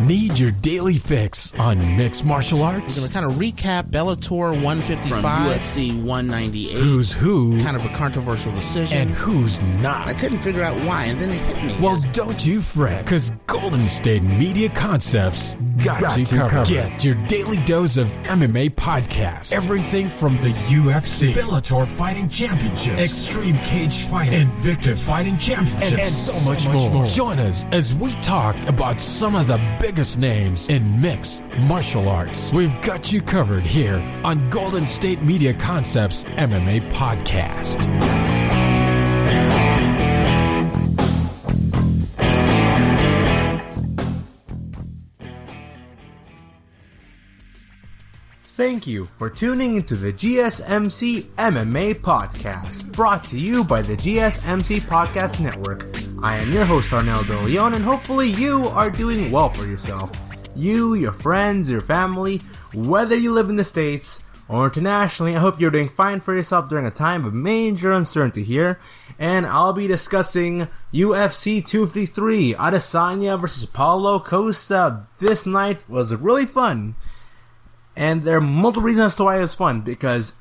Need your daily fix on mixed martial arts? We're going to kind of recap Bellator 155. From UFC 198. Who's who? Kind of a controversial decision. And who's not? I couldn't figure out why, and then it hit me. Well, don't you fret, because Golden State Media Concepts got you covered. Get your daily dose of MMA podcasts. Everything from the UFC, Bellator Fighting Championships, Extreme Cage Fighting, Invicta Fighting Championships, and so much more. Join us as we talk about some of the biggest names in mixed martial arts. We've got you covered here on Golden State Media Concepts MMA Podcast. Thank you for tuning into the GSMC MMA Podcast, brought to you by the GSMC Podcast Network. I am your host, Arnel De Leon, and hopefully you are doing well for yourself. You, your friends, your family, whether you live in the States or internationally, I hope you're doing fine for yourself during a time of major uncertainty here. And I'll be discussing UFC 253, Adesanya versus Paulo Costa. This night was really fun. And there are multiple reasons as to why it's fun. Because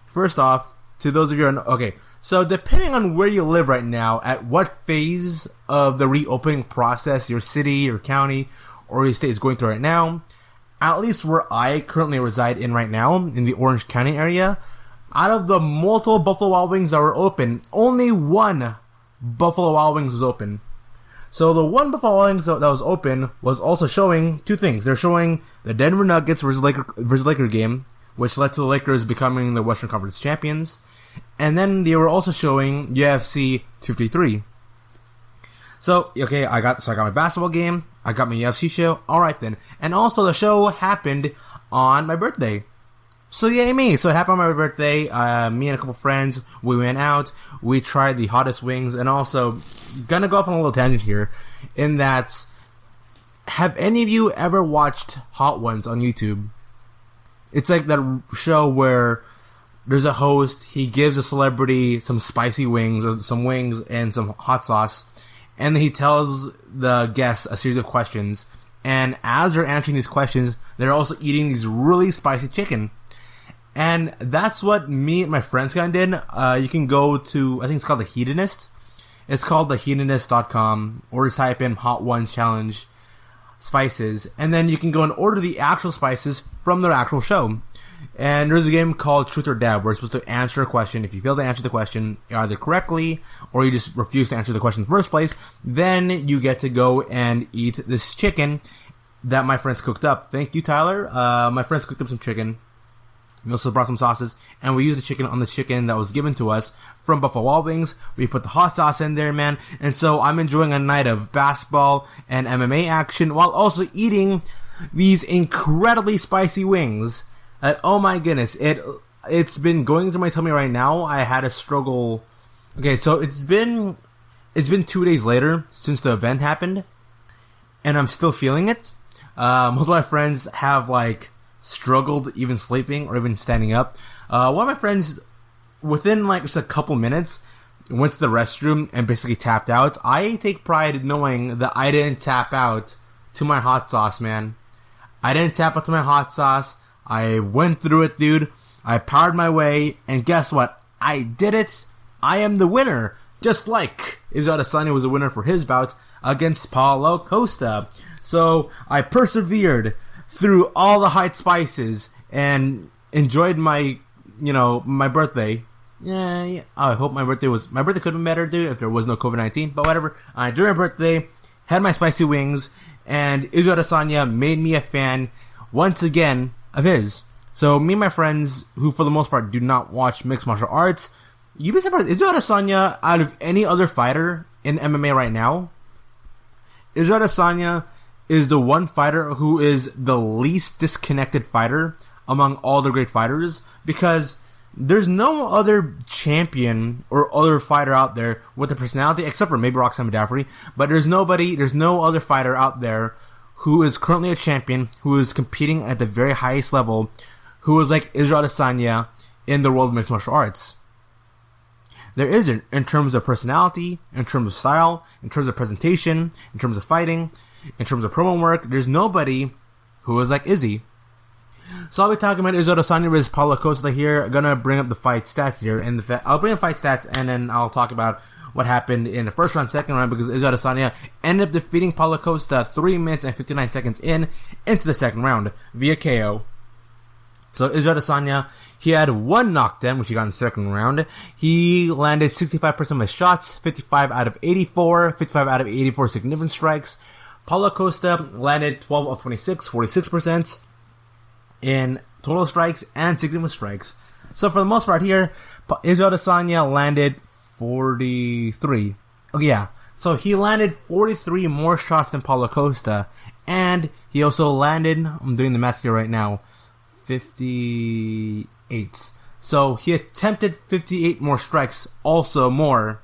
first off, to those of you who are... Okay, so depending on where you live right now, at what phase of the reopening process your city, your county, or your state is going through right now, at least where I currently reside in right now, in the Orange County area, out of the multiple Buffalo Wild Wings that were open, only one Buffalo Wild Wings was open. So the one Buffalo Wild Wings that was open was also showing two things. They're showing the Denver Nuggets versus Laker game, which led to the Lakers becoming the Western Conference champions. And then they were also showing UFC 253. So, okay, I got my basketball game, I got my UFC show, alright then. And also the show happened on my birthday. So yay me. So it happened on my birthday, me and a couple friends, we went out, we tried the hottest wings, and also, gonna go off on a little tangent here, in that, have any of you ever watched Hot Ones on YouTube? It's like that show where there's a host, he gives a celebrity some spicy wings, or some wings and some hot sauce, and then he tells the guests a series of questions, and as they're answering these questions, they're also eating these really spicy chicken. And that's what me and my friends kind of did. You can go to, I think it's called The Hedonist. It's called thehedonist.com, or just type in Hot Ones Challenge spices, and then you can go and order the actual spices from their actual show. And there's a game called Truth or Dare where you're supposed to answer a question. If you fail to answer the question either correctly or you just refuse to answer the question in the first place, then you get to go and eat this chicken that my friends cooked up. Thank you, Tyler. My friends cooked up some chicken. We also brought some sauces, and we used the chicken on the chicken that was given to us from Buffalo Wild Wings. We put the hot sauce in there, man. And so I'm enjoying a night of basketball and MMA action while also eating these incredibly spicy wings. Oh my goodness, it's been going through my tummy right now. I had a struggle. Okay, so it's been 2 days later since the event happened, and I'm still feeling it. Most of my friends have struggled even sleeping or even standing up. One of my friends, within just a couple minutes, went to the restroom and basically tapped out. I take pride in knowing that I didn't tap out to my hot sauce, man. I didn't tap out to my hot sauce. I went through it, dude. I powered my way, and guess what? I did it. I am the winner. Just like Israel Adesanya was a winner for his bout against Paulo Costa. So I persevered through all the hot spices and enjoyed my birthday. Yeah. I hope my birthday could have been better, dude, if there was no COVID-19, but whatever. I enjoyed my birthday, had my spicy wings, and Israel Adesanya made me a fan once again of his. So me and my friends, who for the most part do not watch mixed martial arts, you'd be surprised. Israel Adesanya, out of any other fighter in MMA right now, Israel Adesanya is the one fighter who is the least disconnected fighter among all the great fighters, because there's no other champion or other fighter out there with a personality, except for maybe Roxanne Modafferi, but there's no other fighter out there who is currently a champion, who is competing at the very highest level, who is like Israel Adesanya in the world of mixed martial arts. There isn't, in terms of personality, in terms of style, in terms of presentation, in terms of fighting. in terms of promo work, there's nobody who is like Izzy. So I'll be talking about Israel Adesanya versus Paulo Costa here. I'm gonna bring up the fight stats here, and I'll bring up fight stats, and then I'll talk about what happened in the first round, second round, because Israel Adesanya ended up defeating Paulo Costa 3 minutes and 59 seconds into the second round via KO. So Israel Adesanya, he had one knockdown, which he got in the second round. He landed 65% of his shots, 55 out of 84 significant strikes. Paulo Costa landed 12 of 26, 46% in total strikes and significant strikes. So for the most part here, Israel Adesanya landed 43. Oh yeah, so he landed 43 more shots than Paulo Costa, and he also landed, I'm doing the math here right now, 58. So he attempted 58 more strikes, also more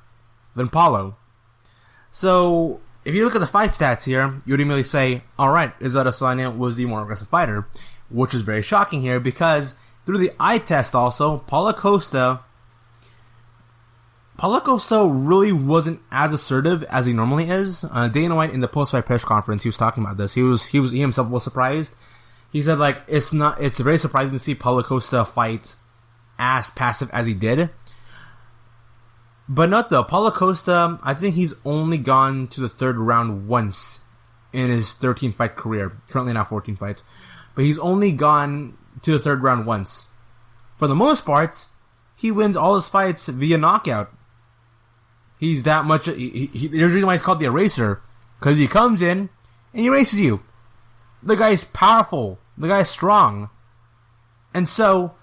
than Paulo. So if you look at the fight stats here, you would immediately say, alright, Israel Adesanya was the more aggressive fighter, which is very shocking here because through the eye test also, Paulo Costa really wasn't as assertive as he normally is. Dana White in the post-fight press conference, he was talking about this. He himself was surprised. He said, like, it's very surprising to see Paulo Costa fight as passive as he did. But note though, Paulo Costa, I think he's only gone to the third round once in his 13-fight career. Currently now 14 fights. But he's only gone to the third round once. For the most part, he wins all his fights via knockout. He's that much... there's a reason why he's called the Eraser. Because he comes in and he erases you. The guy's powerful. The guy's strong. And so,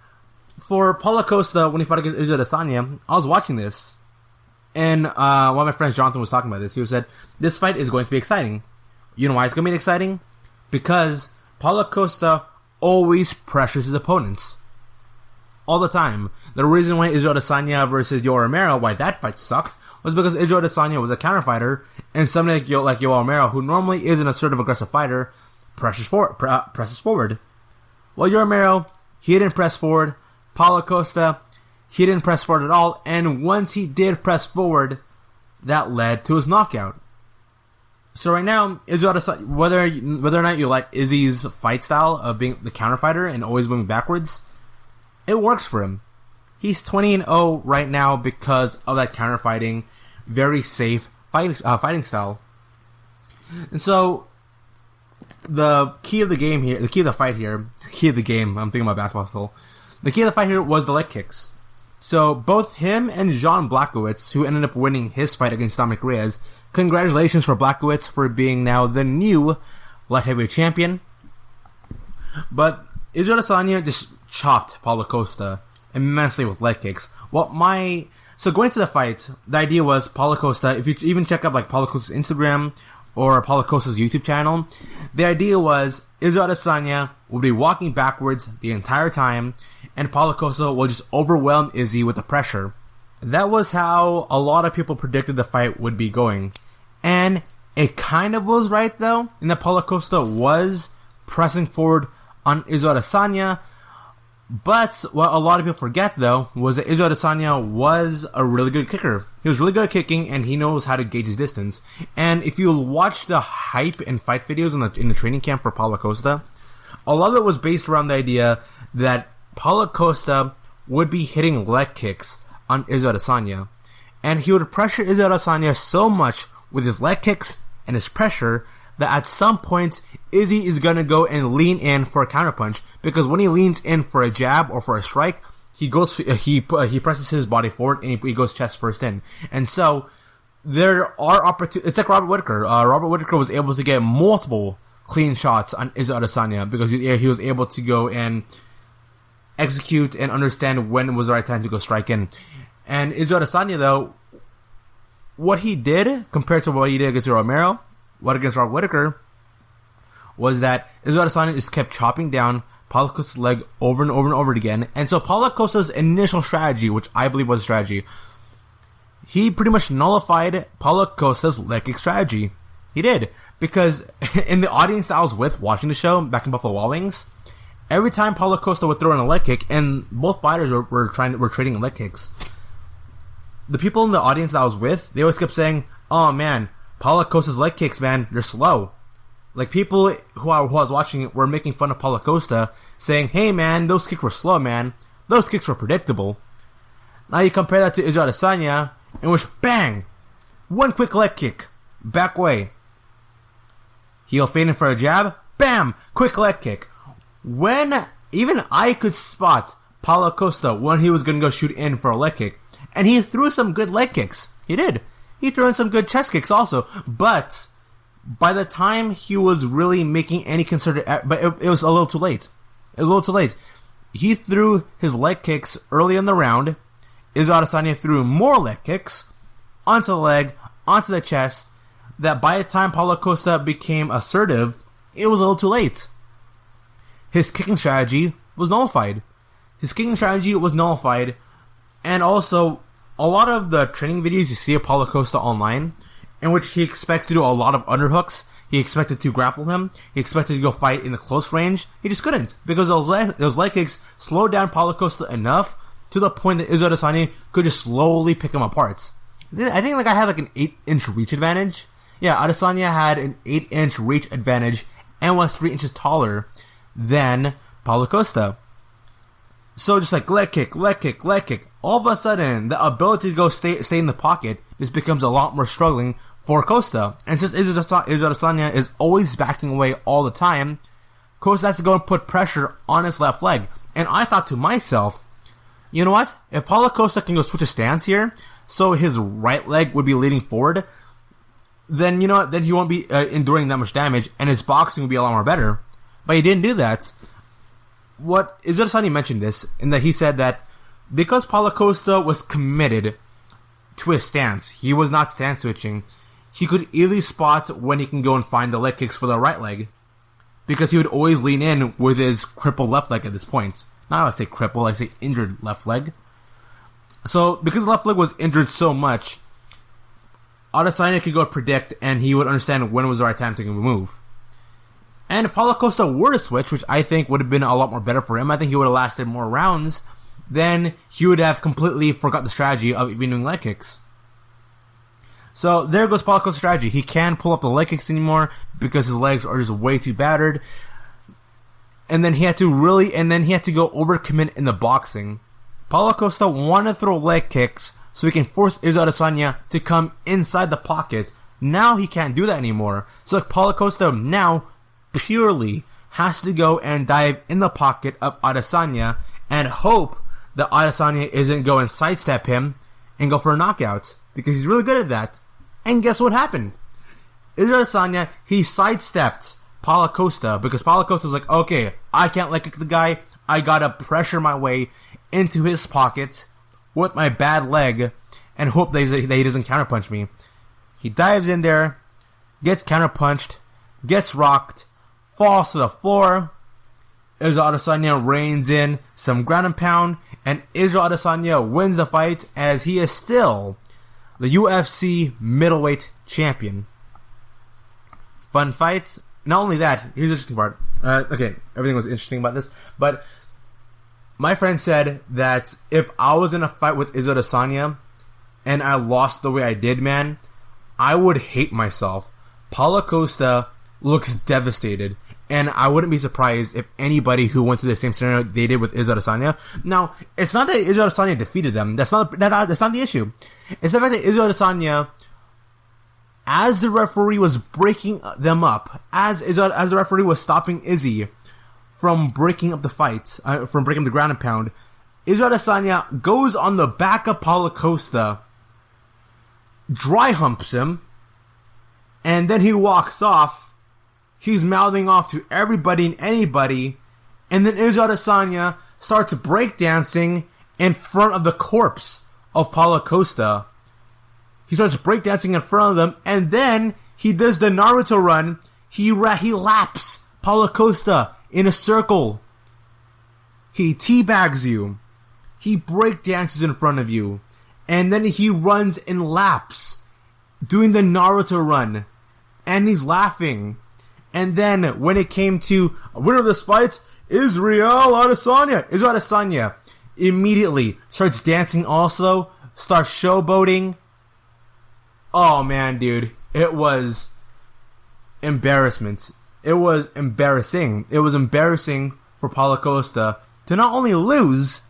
for Paulo Costa, when he fought against Israel Adesanya, I was watching this. And one of my friends, Jonathan, was talking about this. He said, this fight is going to be exciting. You know why it's going to be exciting? Because Paulo Costa always pressures his opponents. All the time. The reason why Israel Adesanya versus Yoel Romero, why that fight sucked, was because Israel Adesanya was a counter fighter, and somebody like Yoel Romero, who normally is an assertive, aggressive fighter, presses forward. Well, Yoel Romero, he didn't press forward. Paulo Costa, he didn't press forward at all, and once he did press forward, that led to his knockout. So right now, Israel Adesanya, whether or not you like Izzy's fight style of being the counter fighter and always moving backwards, it works for him. He's 20-0 right now because of that counter fighting, very safe fighting style. And so, the key of the game here, the key of the fight here, I'm thinking about basketball still. The key of the fight here was the leg kicks. So both him and Jan Blachowicz, who ended up winning his fight against Dominic Reyes, congratulations for Blackwitz for being now the new light heavyweight champion. But Israel Adesanya just chopped Paulo Costa immensely with leg kicks. So going to the fight, the idea was Paulo Costa, if you even check out like Paulo Costa's Instagram or Paulo Costa's YouTube channel, the idea was Israel Adesanya will be walking backwards the entire time, and Paulo Costa will just overwhelm Izzy with the pressure. That was how a lot of people predicted the fight would be going. And it kind of was right, though, in that Paulo Costa was pressing forward on Israel Adesanya. But what a lot of people forget, though, was that Israel Adesanya was a really good kicker. He was really good at kicking, and he knows how to gauge his distance. And if you watch the hype and fight videos in the training camp for Paulo Costa, a lot of it was based around the idea that Paulo Costa would be hitting leg kicks on Israel Adesanya. And he would pressure Israel Adesanya so much with his leg kicks and his pressure that at some point Izzy is going to go and lean in for a counterpunch, because when he leans in for a jab or for a strike, he presses his body forward and he goes chest first in. And so there are opportunities. It's like Robert Whitaker. Robert Whitaker was able to get multiple clean shots on Israel Adesanya because he was able to go and execute and understand when was the right time to go strike in. And Israel Adesanya, though, what he did compared to what he did against Romero, what against Robert Whitaker, was that Israel Adesanya just kept chopping down Paulo Costa's leg over and over and over again. And so Paulo Costa's initial strategy, which I believe was a strategy, he pretty much nullified Paulo Costa's leg kick strategy. He did. Because in the audience that I was with watching the show back in Buffalo Wild Wings, every time Paulo Costa would throw in a leg kick, and both fighters were trading leg kicks, the people in the audience that I was with, they always kept saying, "Oh man, Paulo Costa's leg kicks, man, they're slow. Like, people who I was watching it were making fun of Paulo Costa, saying, hey man, those kicks were slow, man. Those kicks were predictable. Now you compare that to Israel Adesanya, in which, bang! One quick leg kick. Back way. Heel feigning for a jab. Bam! Quick leg kick. When even I could spot Paulo Costa when he was going to go shoot in for a leg kick. And he threw some good leg kicks. He did. He threw in some good chest kicks also. But by the time he was really making any concerted... But it was a little too late. It was a little too late. He threw his leg kicks early in the round. Israel Adesanya threw more leg kicks onto the leg, onto the chest, that by the time Paulo Costa became assertive, it was a little too late. His kicking strategy was nullified. And also, a lot of the training videos you see of Paulo Costa online, in which he expects to do a lot of underhooks, he expected to grapple him, he expected to go fight in the close range, he just couldn't, because those leg kicks slowed down Paulo Costa enough to the point that Israel Adesanya could just slowly pick him apart. I think I had an 8-inch reach advantage. Yeah, Adesanya had an 8-inch reach advantage and was 3 inches taller than Paulo Costa. So just leg kick. All of a sudden, the ability to go stay in the pocket just becomes a lot more struggling for Costa. And since Israel Adesanya is always backing away all the time, Costa has to go and put pressure on his left leg. And I thought to myself, you know what? If Paulo Costa can go switch a stance here, so his right leg would be leading forward, then you know what? Then he won't be enduring that much damage, and his boxing would be a lot more better. But he didn't do that. What Israel Adesanya mentioned this, in that he said that because Paulo Costa was committed to his stance, he was not stance switching, he could easily spot when he can go and find the leg kicks for the right leg, because he would always lean in with his crippled left leg at this point. Not I say crippled, I say injured left leg. So, because the left leg was injured so much, Adesanya could go predict, and he would understand when was the right time to move. And if Paulo Costa were to switch, which I think would have been a lot more better for him, I think he would have lasted more rounds, then he would have completely forgot the strategy of even doing leg kicks. So there goes Paulo Costa's strategy. He can't pull off the leg kicks anymore because his legs are just way too battered. And then he had to go overcommit in the boxing. Paulo Costa wanted to throw leg kicks so he can force Israel Adesanya to come inside the pocket. Now he can't do that anymore. So Paulo Costa now purely has to go and dive in the pocket of Adesanya and hope that Adesanya isn't going to sidestep him and go for a knockout, because he's really good at that. And guess what happened? Israel Adesanya, he sidestepped Paulo Costa, because Paulo Costa was like, okay, I can't leg kick the guy, I gotta pressure my way into his pocket with my bad leg and hope that he doesn't counterpunch me. He dives in there, gets counterpunched, gets rocked, falls to the floor. Israel Adesanya reins in some ground and pound, and Israel Adesanya wins the fight as he is still the UFC Middleweight Champion. Fun fights. Not only that, here's the interesting part. Okay, everything was interesting about this, but my friend said that if I was in a fight with Israel Adesanya and I lost the way I did, man, I would hate myself. Paulo Costa looks devastated, and I wouldn't be surprised if anybody who went through the same scenario they did with Israel Adesanya. Now, it's not that Israel Adesanya defeated them. That's not the issue. It's the fact that Israel Adesanya, as the referee was breaking them up, as the referee was stopping Izzy from breaking up the fight, from breaking up the ground and pound, Israel Adesanya goes on the back of Paulo Costa, dry humps him, and then he walks off. He's mouthing off to everybody and anybody, and then Israel Adesanya starts breakdancing in front of the corpse of Paulo Costa. He starts breakdancing in front of them, and then he does the Naruto run. He laps Paulo Costa in a circle. He teabags you. He breakdances in front of you. And then he runs in laps, doing the Naruto run. And he's laughing. And then, when it came to winner of this fight, Israel Adesanya immediately starts dancing also, starts showboating. Oh man, dude. It was embarrassment. it was embarrassing. It was embarrassing for Paulo Costa to not only lose,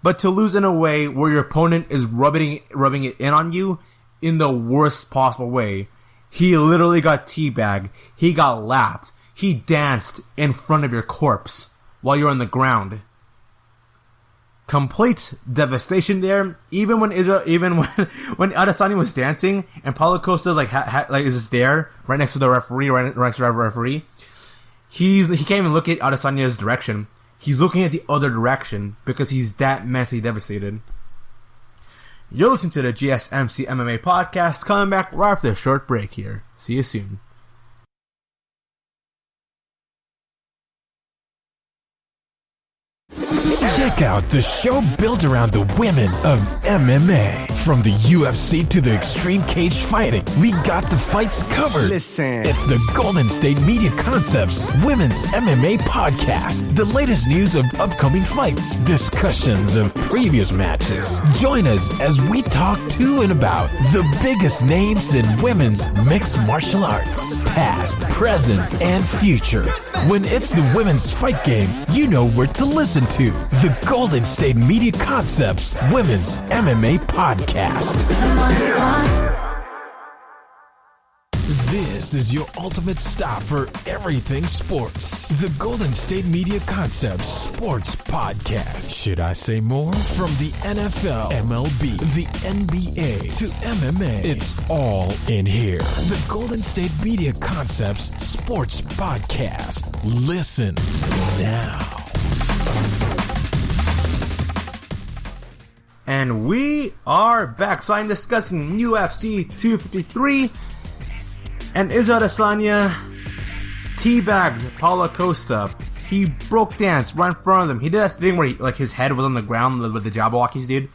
but to lose in a way where your opponent is rubbing it in on you in the worst possible way. He literally got teabagged. He got lapped. He danced in front of your corpse while you're on the ground. Complete devastation there. Even when Adesanya was dancing and Paulo Costa is just there right next to the referee, right next to the referee. He can't even look at Adesanya's direction. He's looking at the other direction because he's that mentally devastated. You're listening to the GSMC MMA podcast. Coming back right after a short break here. See you soon. Check out the show built around the women of MMA. From the UFC to the extreme cage fighting, we got the fights covered. Listen. It's the Golden State Media Concepts Women's MMA Podcast. The latest news of upcoming fights, discussions of previous matches. Join us as we talk to and about the biggest names in women's mixed martial arts, past, present, and future. When it's the women's fight game, you know where to listen to. The Golden State Media Concepts Women's MMA Podcast. This is your ultimate stop for everything sports. The Golden State Media Concepts Sports Podcast. Should I say more? From the NFL, MLB, the NBA to MMA, it's all in here. The Golden State Media Concepts Sports Podcast. Listen now. And we are back. So I'm discussing UFC 253. And Adesanya teabagged Paulo Costa. He broke dance right in front of him. He did that thing where his head was on the ground with the Jabberwockies did.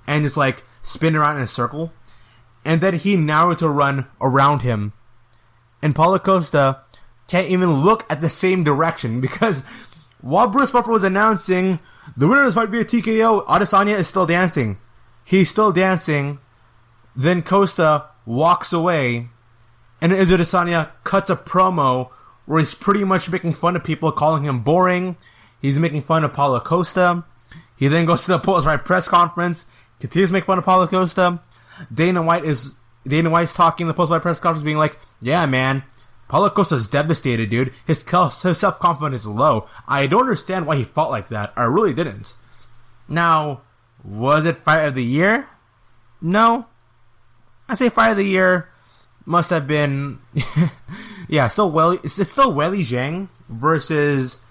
And just spin around in a circle. And then he narrowed to run around him. And Paulo Costa can't even look at the same direction because while Bruce Buffer was announcing the winner of this fight via TKO, Adesanya is still dancing. He's still dancing. Then Costa walks away, and Adesanya cuts a promo where he's pretty much making fun of people, calling him boring. He's making fun of Paulo Costa. He then goes to the post-fight press conference, continues to make fun of Paulo Costa. Dana White's talking in the post-fight press conference, being like, "Yeah, man, Paulo Costa's devastated, dude. His self-confidence is low. I don't understand why he fought like that. I really didn't." Now, was it fight of the year? No. I say fight of the year must have been... it's still Weili Zhang versus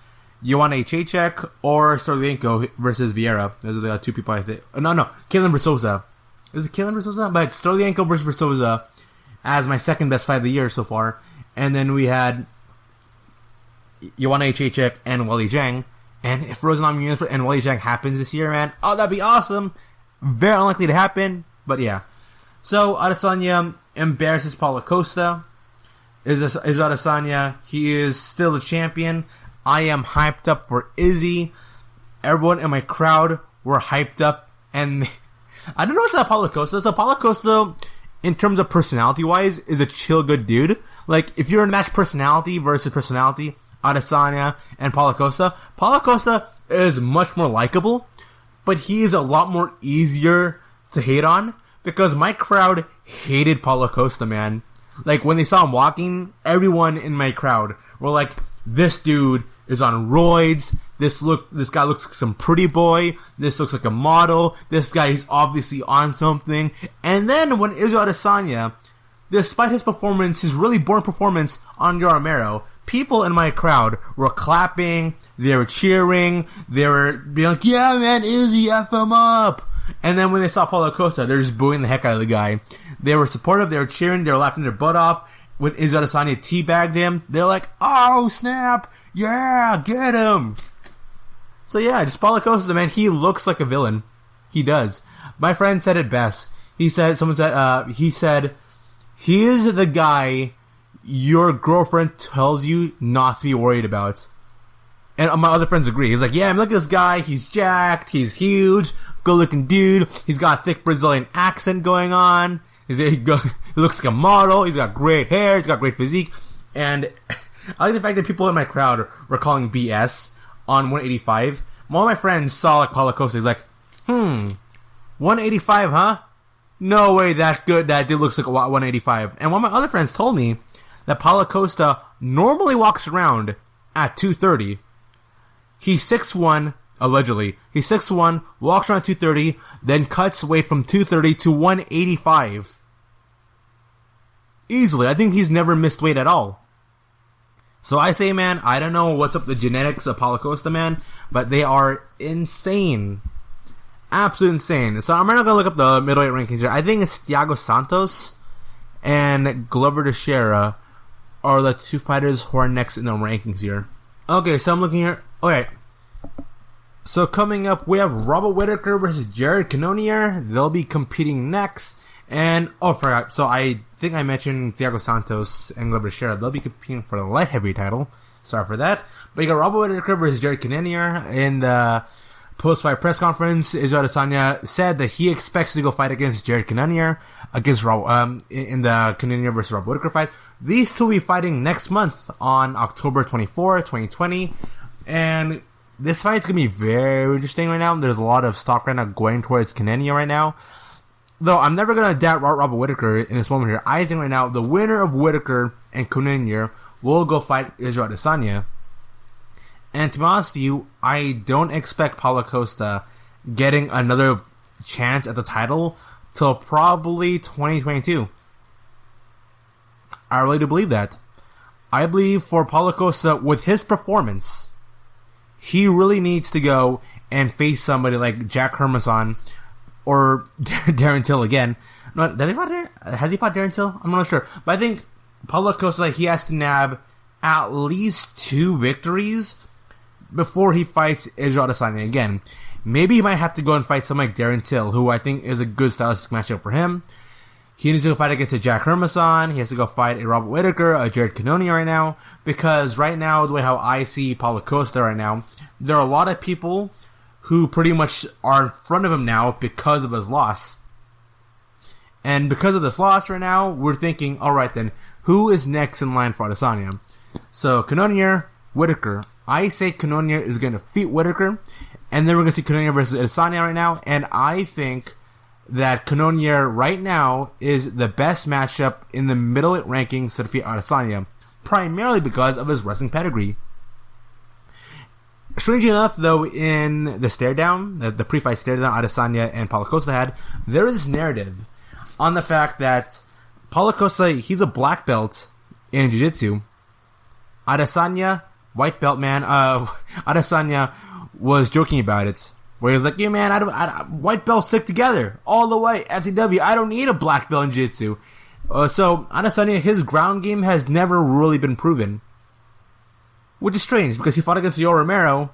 Joanna Jędrzejczyk or Stolienko versus Vieira. Those are the two people I think. No, Kalen Versosa. Is it Kalen Versosa? But it's Stolienko versus Versosa as my second best fight of the year so far. And then we had Joanna Jędrzejczyk and Weili Zhang. And if Frozen Muniz and Weili Zhang happens this year, man, oh, that'd be awesome. Very unlikely to happen, but yeah. So Adesanya embarrasses Paulo Costa. Is Adesanya. He is still the champion. I am hyped up for Izzy. Everyone in my crowd were hyped up. And I don't know what's that Paulo Costa. So Paulo Costa, in terms of personality-wise, is a chill, good dude. If you're in match personality versus personality, Adesanya and Paulo Costa is much more likable, but he is a lot more easier to hate on because my crowd hated Paulo Costa, man. When they saw him walking, everyone in my crowd were like, "This dude is on roids. This guy looks like some pretty boy. This looks like a model. This guy is obviously on something." And then when Israel Adesanya, despite his performance, his really boring performance on Romero, people in my crowd were clapping, they were cheering, they were being like, "Yeah, man, Izzy, F him up." And then when they saw Paulo Costa, they're just booing the heck out of the guy. They were supportive, they were cheering, they were laughing their butt off. When Izzy Adesanya teabagged him, they're like, "Oh, snap, yeah, get him." So yeah, just Paulo Costa, man, he looks like a villain. He does. My friend said it best. He said, "He is the guy your girlfriend tells you not to be worried about." And my other friends agree. He's like, "Yeah, look at this guy. He's jacked. He's huge. Good-looking dude. He's got a thick Brazilian accent going on. He looks like a model. He's got great hair. He's got great physique." And I like the fact that people in my crowd were calling BS on 185. One of my friends saw like Paulo Costa. He's like, 185, huh? No way, that good. That dude looks like 185. And one of my other friends told me that Paulo Costa normally walks around at 230. He's 6'1", allegedly. He's 6'1", walks around 230, then cuts weight from 230 to 185. Easily. I think he's never missed weight at all. So I say, man, I don't know what's up with the genetics of Paulo Costa, man, but they are insane. Absolutely insane. So I'm not going to look up the middleweight rankings here. I think it's Tiago Santos and Glover Teixeira are the two fighters who are next in the rankings here. Okay, so I'm looking here. Okay. So coming up, we have Robert Whitaker versus Jared Cannonier. They'll be competing next. And, I forgot. So I think I mentioned Tiago Santos and Glover Teixeira. They'll be competing for the light heavyweight title. Sorry for that. But you got Robert Whitaker versus Jared Cannonier. In the post-fight press conference, Israel Adesanya said that he expects to go fight against Jared Cannonier against in the Cannonier versus Robert Whitaker fight. These two will be fighting next month on October 24, 2020. And this fight's going to be very interesting right now. There's a lot of stock right now going towards Cannonier right now. Though I'm never going to doubt Robert Whitaker in this moment here. I think right now the winner of Whitaker and Cannonier will go fight Israel Adesanya. And to be honest with you, I don't expect Paulo Costa getting another chance at the title till probably 2022. I really do believe that. I believe for Paulo Costa, with his performance, he really needs to go and face somebody like Jack Hermanson or Darren Till again. No, has he fought Darren Till? I'm not sure. But I think Paulo Costa, he has to nab at least 2 victories before he fights Israel Adesanya again. Maybe he might have to go and fight someone like Darren Till, who I think is a good stylistic matchup for him. He needs to go fight against a Jack Hermanson. He has to go fight a Robert Whitaker, a Jared Cannonier right now. Because right now, the way how I see Paulo Costa right now, there are a lot of people who pretty much are in front of him now because of his loss. And because of this loss right now, we're thinking, alright then, who is next in line for Adesanya? So, Cannonier, Whitaker. I say Cannonier is going to defeat Whitaker. And then we're going to see Cannonier versus Adesanya right now. And I think that Cannonier right now is the best matchup in the middleweight rankings to defeat Adesanya, primarily because of his wrestling pedigree. Strangely enough, though, in the stare down, the pre-fight stare down Adesanya and Paulo Costa had, there is narrative on the fact that Paulo Costa, he's a black belt in jiu-jitsu. Adesanya, white belt man, Adesanya was joking about it. Where he was like, yeah, man, white belts stick together all the way. FCW, I don't need a black belt in jiu-jitsu. So, Adesanya, his ground game has never really been proven. Which is strange, because he fought against Yoel Romero,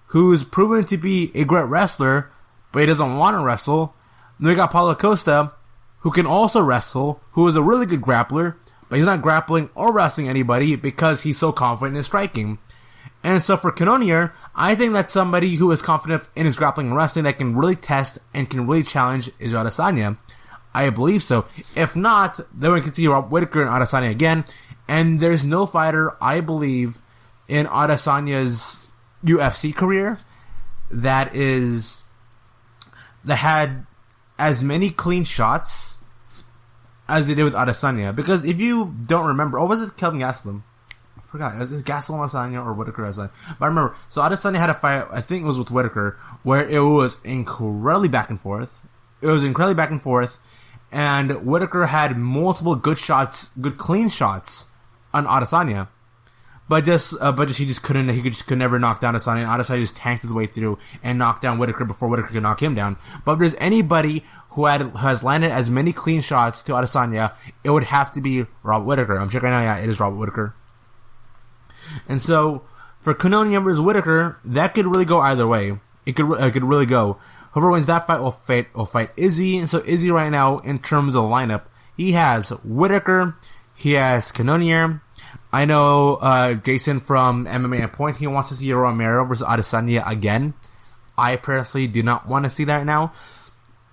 who's proven to be a great wrestler, but he doesn't want to wrestle. Then we got Paulo Costa, who can also wrestle, who is a really good grappler, but he's not grappling or wrestling anybody because he's so confident in his striking. And so for Cannonier, I think that's somebody who is confident in his grappling and wrestling that can really test and can really challenge Israel Adesanya. I believe so. If not, then we can see Rob Whitaker and Adesanya again. And there's no fighter, I believe, in Adesanya's UFC career that had as many clean shots as they did with Adesanya. Because if you don't remember, was it Kelvin Gastelum? I forgot. Is it Gastelum Adesanya or Whitaker Adesanya? But I remember. So Adesanya had a fight, I think it was with Whitaker, where it was incredibly back and forth. And Whitaker had multiple good shots, good clean shots on Adesanya. But he just could never knock down Adesanya. And Adesanya just tanked his way through and knocked down Whitaker before Whitaker could knock him down. But if there's anybody who has landed as many clean shots to Adesanya, it would have to be Robert Whitaker. I'm checking right now. Yeah, it is Robert Whitaker. And so for Cannonier versus Whitaker, that could really go either way. It could really go. Whoever wins that fight will fight Izzy. And so Izzy right now, in terms of lineup, he has Whitaker, he has Cannonier. I know Jason from MMA at Point, he wants to see Romero versus Adesanya again. I personally do not want to see that now.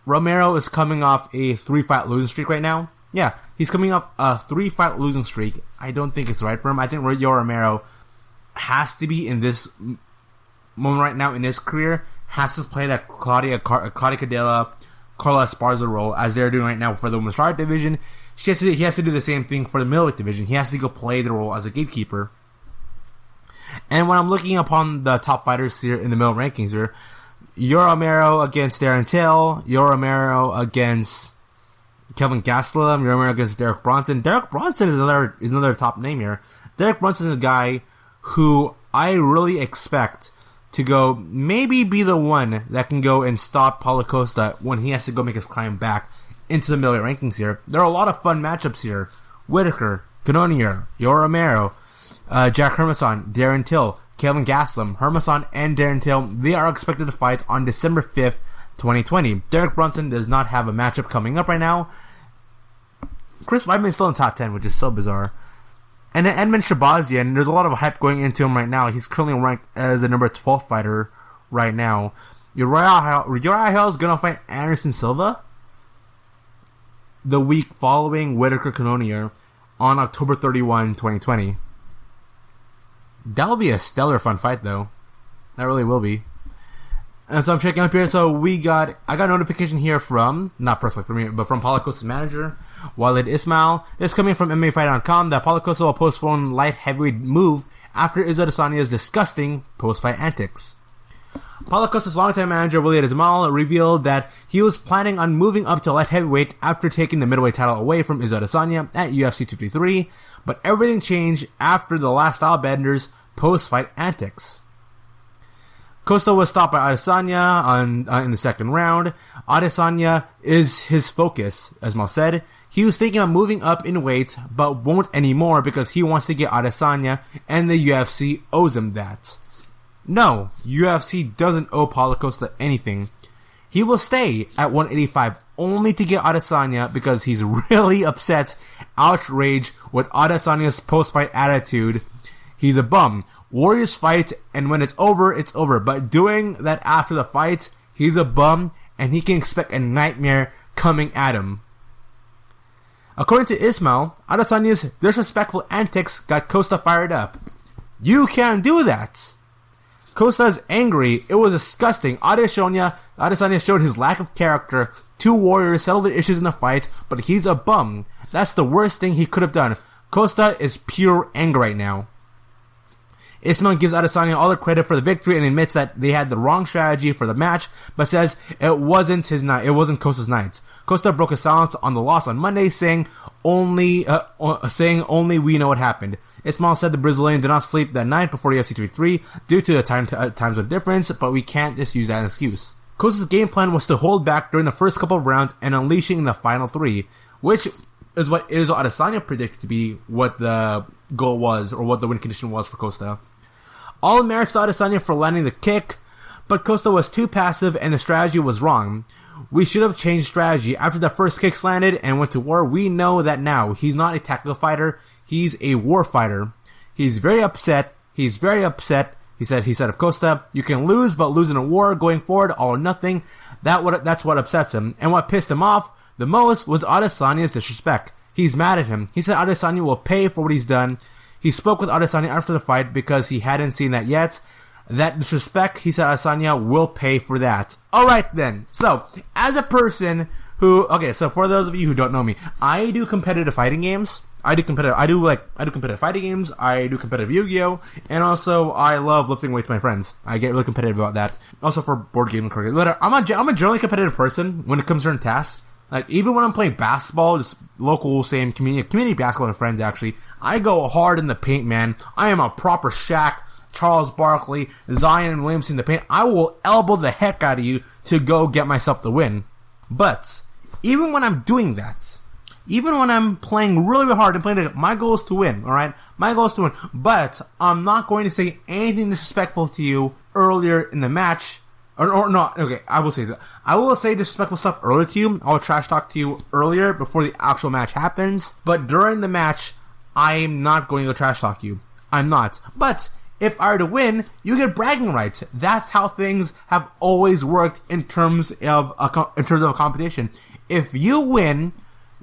Romero is coming off a 3-fight losing streak right now. Yeah, He's coming off a 3-fight losing streak. I don't think it's right for him. I think Yoel Romero has to be in this moment right now in his career, has to play that Claudia Cadella, Carla Esparza role as they're doing right now for the women's strawweight division. He has to do the same thing for the middleweight division. He has to go play the role as a gatekeeper. And when I'm looking upon the top fighters here in the middle rankings here, Yoel Romero against Darren Till, Yoel Romero against Kelvin Gastelum, Yoel Romero against Derek Bronson. Derek Bronson is another top name here. Derek Bronson is a guy who I really expect to go maybe be the one that can go and stop Paulo Costa when he has to go make his climb back into the middleweight rankings here. There are a lot of fun matchups here. Whitaker, Kenonia, Yoel Romero, Jack Hermansson, Darren Till, Kelvin Gastelum, Hermansson, and Darren Till. They are expected to fight on December 5th, 2020. Derek Brunson does not have a matchup coming up right now. Chris Weidman is still in the top 10, which is so bizarre. And then Edmund Shabazian, there's a lot of hype going into him right now. He's currently ranked as the number 12 fighter right now. Uriah Hall is going to fight Anderson Silva the week following Whitaker Kenonia on October 31, 2020. That'll be a stellar fun fight, though. That really will be. And so I'm checking up here. So I got a notification here from, not personally for me, but from Paulo Costa's manager, Walid Ismail. This is coming from MMAfight.com that Paulo Costa will postpone light heavyweight move after Adesanya's disgusting post-fight antics. Paulo Costa's longtime manager, Walid Ismail, revealed that he was planning on moving up to light heavyweight after taking the middleweight title away from Adesanya at UFC 253, but everything changed after the last Stylebenders' post-fight antics. Costa was stopped by Adesanya in the second round. Adesanya is his focus, as Mal said. He was thinking of moving up in weight, but won't anymore because he wants to get Adesanya, and the UFC owes him that. No, UFC doesn't owe Paulo Costa anything. He will stay at 185 only to get Adesanya because he's really upset, outraged with Adesanya's post-fight attitude. He's a bum. Warriors fight, and when it's over, it's over. But doing that after the fight, he's a bum, and he can expect a nightmare coming at him. According to Ismail, Adesanya's disrespectful antics got Costa fired up. You can't do that. Costa's angry. It was disgusting. Adesanya showed his lack of character. Two warriors settled the issues in the fight, but he's a bum. That's the worst thing he could have done. Costa is pure anger right now. Ismail gives Adesanya all the credit for the victory and admits that they had the wrong strategy for the match, but says it wasn't his night. It wasn't Costa's night. Costa broke his silence on the loss on Monday, saying only we know what happened. Ismail said the Brazilian did not sleep that night before the UFC 253 due to the time zone difference, but we can't just use that as an excuse. Costa's game plan was to hold back during the first couple of rounds and unleashing in the final three, which is what Adesanya predicted to be what the goal was, or what the win condition was for Costa. All merits to Adesanya for landing the kick, but Costa was too passive and the strategy was wrong. We should have changed strategy. After the first kicks landed and went to war, we know that now. He's not a tactical fighter, he's a war fighter. He's very upset. He said of Costa, you can lose, but lose in a war going forward, all or nothing. That's what upsets him. And what pissed him off the most was Adesanya's disrespect. He's mad at him. He said Adesanya will pay for what he's done. He spoke with Adesanya after the fight because he hadn't seen that yet. That disrespect, he said Adesanya will pay for that. Alright then. So, as a person who, so for those of you who don't know me, I do competitive fighting games. I do competitive fighting games. I do competitive Yu-Gi-Oh! And also, I love lifting weights with my friends. I get really competitive about that. Also for board game and card games. I'm a generally competitive person when it comes to certain tasks. Like, even when I'm playing basketball, just local, same community basketball with friends, actually, I go hard in the paint, man. I am a proper Shaq, Charles Barkley, Zion Williamson in the paint. I will elbow the heck out of you to go get myself the win. But, even when I'm doing that, even when I'm playing really, really hard and playing, my goal is to win, alright? My goal is to win. But, I'm not going to say anything disrespectful to you earlier in the match. Or not, okay, I will say that. I will say disrespectful stuff earlier to you. I will trash talk to you earlier before the actual match happens. But during the match, I'm not going to trash talk you. I'm not. But if I were to win, you get bragging rights. That's how things have always worked in terms of a competition. If you win,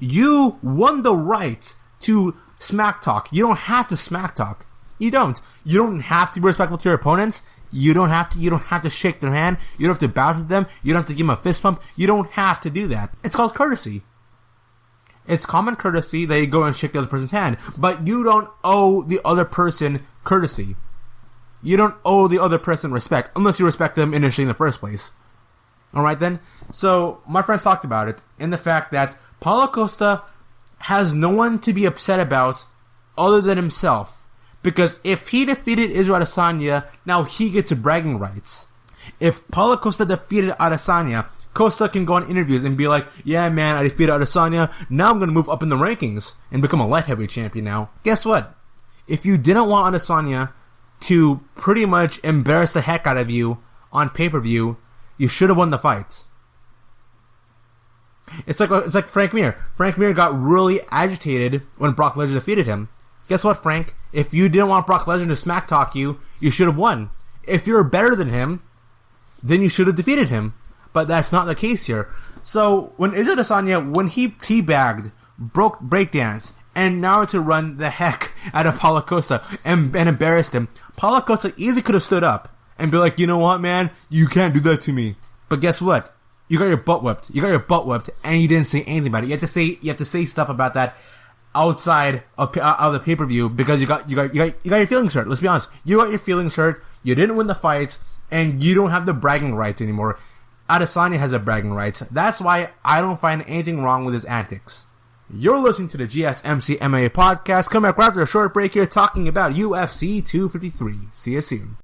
You won the right to smack talk. You don't have to smack talk. You don't. You don't have to be respectful to your opponents. You don't have to shake their hand. You don't have to bow to them. You don't have to give them a fist pump. You don't have to do that. It's called courtesy. It's common courtesy that you go and shake the other person's hand, but you don't owe the other person courtesy. You don't owe the other person respect, unless you respect them initially in the first place. Alright then? So, my friends talked about it, in the fact that Paulo Costa has no one to be upset about other than himself. Because if he defeated Israel Adesanya, now he gets bragging rights. If Paulo Costa defeated Adesanya, Costa can go on interviews and be like, yeah man, I defeated Adesanya, now I'm going to move up in the rankings and become a light heavyweight champion now. Guess what? If you didn't want Adesanya to pretty much embarrass the heck out of you on pay-per-view, you should have won the fight. It's like Frank Mir. Frank Mir got really agitated when Brock Lesnar defeated him. Guess what, Frank? If you didn't want Brock Lesnar to smack talk you, you should have won. If you're better than him, then you should have defeated him. But that's not the case here. So, when Israel Adesanya, when he teabagged, broke breakdance, and now to run the heck out of Paulo Costa and embarrassed him, Paulo Costa easily could have stood up and be like, you know what, man? You can't do that to me. But guess what? You got your butt whipped. You got your butt whipped, and you didn't say anything about it. You have to say stuff about that outside of the pay-per-view because you got your feelings hurt. Let's be honest. You got your feelings hurt. You didn't win the fight, and you don't have the bragging rights anymore. Adesanya has a bragging rights. That's why I don't find anything wrong with his antics. You're listening to the GSMC MMA podcast. Coming back after a short break here, talking about UFC 253. See you soon.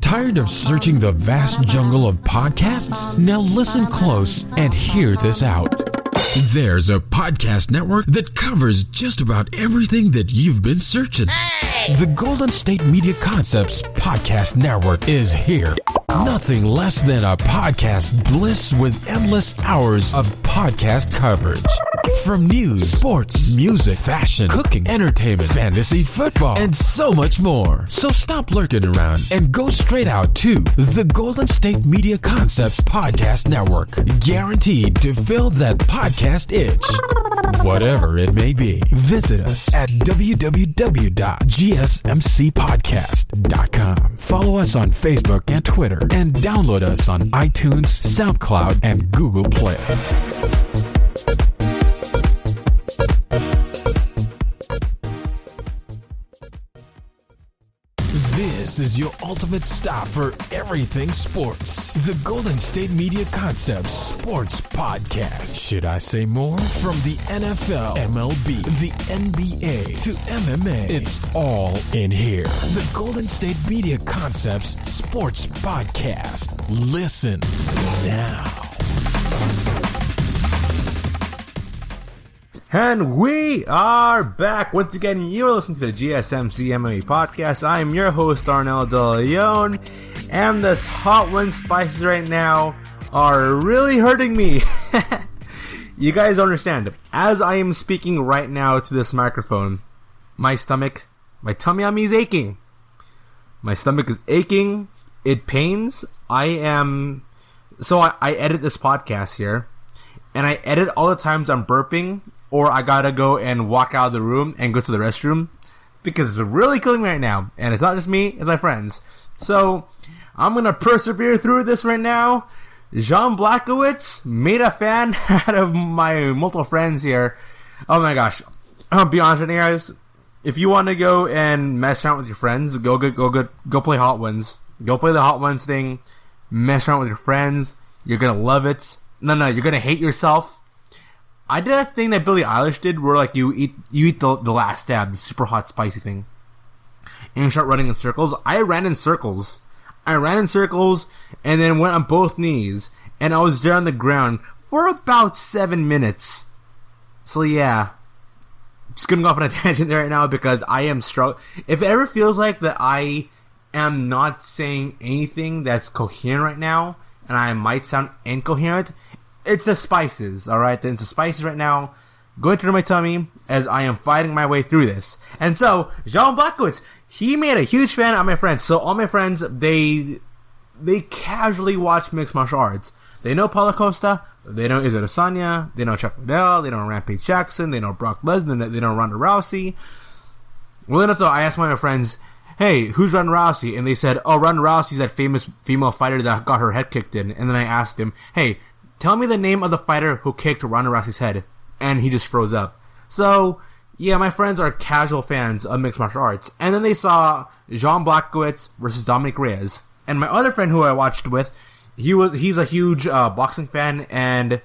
Tired of searching the vast jungle of podcasts? Now listen close and hear this out. There's a podcast network that covers just about everything that you've been searching. Hey! The Golden State Media Concepts Podcast Network is here. Nothing less than a podcast bliss with endless hours of podcast coverage. From news, sports, music, fashion, cooking, entertainment, fantasy, football, and so much more. So stop lurking around and go straight out to the Golden State Media Concepts Podcast Network. Guaranteed to fill that podcast itch. Whatever it may be. Visit us at www.gsmcpodcast.com. Follow us on Facebook and Twitter, and download us on iTunes, SoundCloud, and Google Play. This is your ultimate stop for everything sports. The Golden State Media Concepts Sports Podcast. Should I say more? From the NFL, MLB, the NBA to MMA, it's all in here. The Golden State Media Concepts Sports Podcast. Listen now. And we are back. Once again, you're listening to the GSMC MMA podcast. I am your host, Arnel De Leon, and this hot one spices right now are really hurting me. You guys understand, as I am speaking right now to this microphone, my tummy is aching. My stomach is aching. It pains. I edit this podcast here, and I edit all the times I'm burping, or I gotta go and walk out of the room and go to the restroom, because it's really killing me right now. And it's not just me, it's my friends. So, I'm gonna persevere through this right now. Jan Blachowicz made a fan out of my multiple friends here. Oh my gosh. I'll be honest with you guys. If you want to go and mess around with your friends, go play Hot Ones. Go play the Hot Ones thing. Mess around with your friends. You're gonna love it. No, you're gonna hate yourself. I did a thing that Billie Eilish did, where like you eat the last stab, the super hot spicy thing, and you start running in circles. I ran in circles, and then went on both knees, and I was there on the ground for about 7 minutes. So yeah, just gonna go off on a tangent there right now because I am struggling. If it ever feels like that I am not saying anything that's coherent right now, and I might sound incoherent, it's the spices, alright? It's the spices right now going through my tummy as I am fighting my way through this. And so, Jan Blachowicz, he made a huge fan of my friends. So all my friends, they casually watch mixed martial arts. They know Paulo Costa, They know Adesanya, they know Chuck Liddell, they know Rampage Jackson, they know Brock Lesnar, they know Ronda Rousey. Well enough though, I asked one of my friends, hey, who's Ronda Rousey? And they said, oh, Ronda Rousey's that famous female fighter that got her head kicked in. And then I asked him, hey, tell me the name of the fighter who kicked Ronda Rousey's head. And he just froze up. So, yeah, my friends are casual fans of mixed martial arts. And then they saw Jan Blachowicz versus Dominic Reyes. And my other friend who I watched with, he's a huge boxing fan, and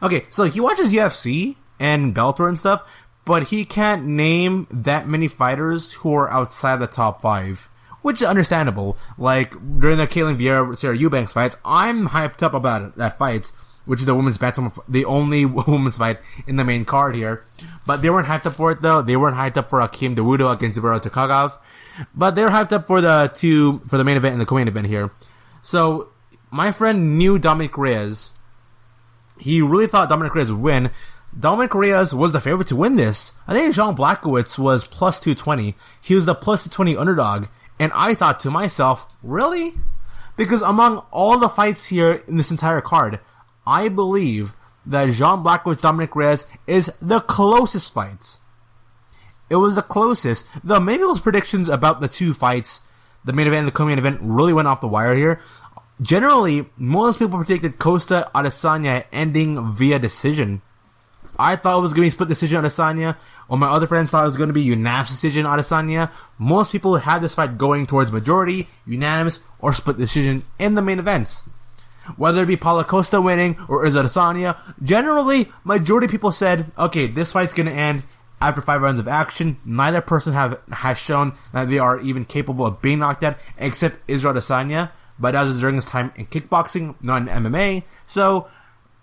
okay, so he watches UFC and Bellator and stuff, but he can't name that many fighters who are outside the top 5, which is understandable. Like during the Caitlin Vieira Sarah Eubanks fights, I'm hyped up about that fight, which is the women's bantam, the only women's fight in the main card here. But they weren't hyped up for it though. They weren't hyped up for Hakim Dawudo against Zubero Kagos. But they're hyped up for the main event and the co-main event here. So, my friend knew Dominic Reyes. He really thought Dominic Reyes would win. Dominic Reyes was the favorite to win this. I think Jan Blachowicz was plus 220. He was the plus 220 underdog. And I thought to myself, really? Because among all the fights here in this entire card, I believe that Jan Blachowicz Dominic Reyes is the closest fights. It was the closest. Though maybe those predictions about the two fights, the main event and the co-main event, really went off the wire here. Generally, most people predicted Costa Adesanya ending via decision. I thought it was going to be split decision Adesanya, while my other friends thought it was going to be unanimous decision Adesanya. Most people had this fight going towards majority, unanimous, or split decision in the main events. Whether it be Paulo Costa winning or is Adesanya, generally, majority of people said, okay, this fight's going to end after 5 rounds of action. Neither person has shown that they are even capable of being knocked out, except Israel Adesanya, but that was during his time in kickboxing, not in MMA. So,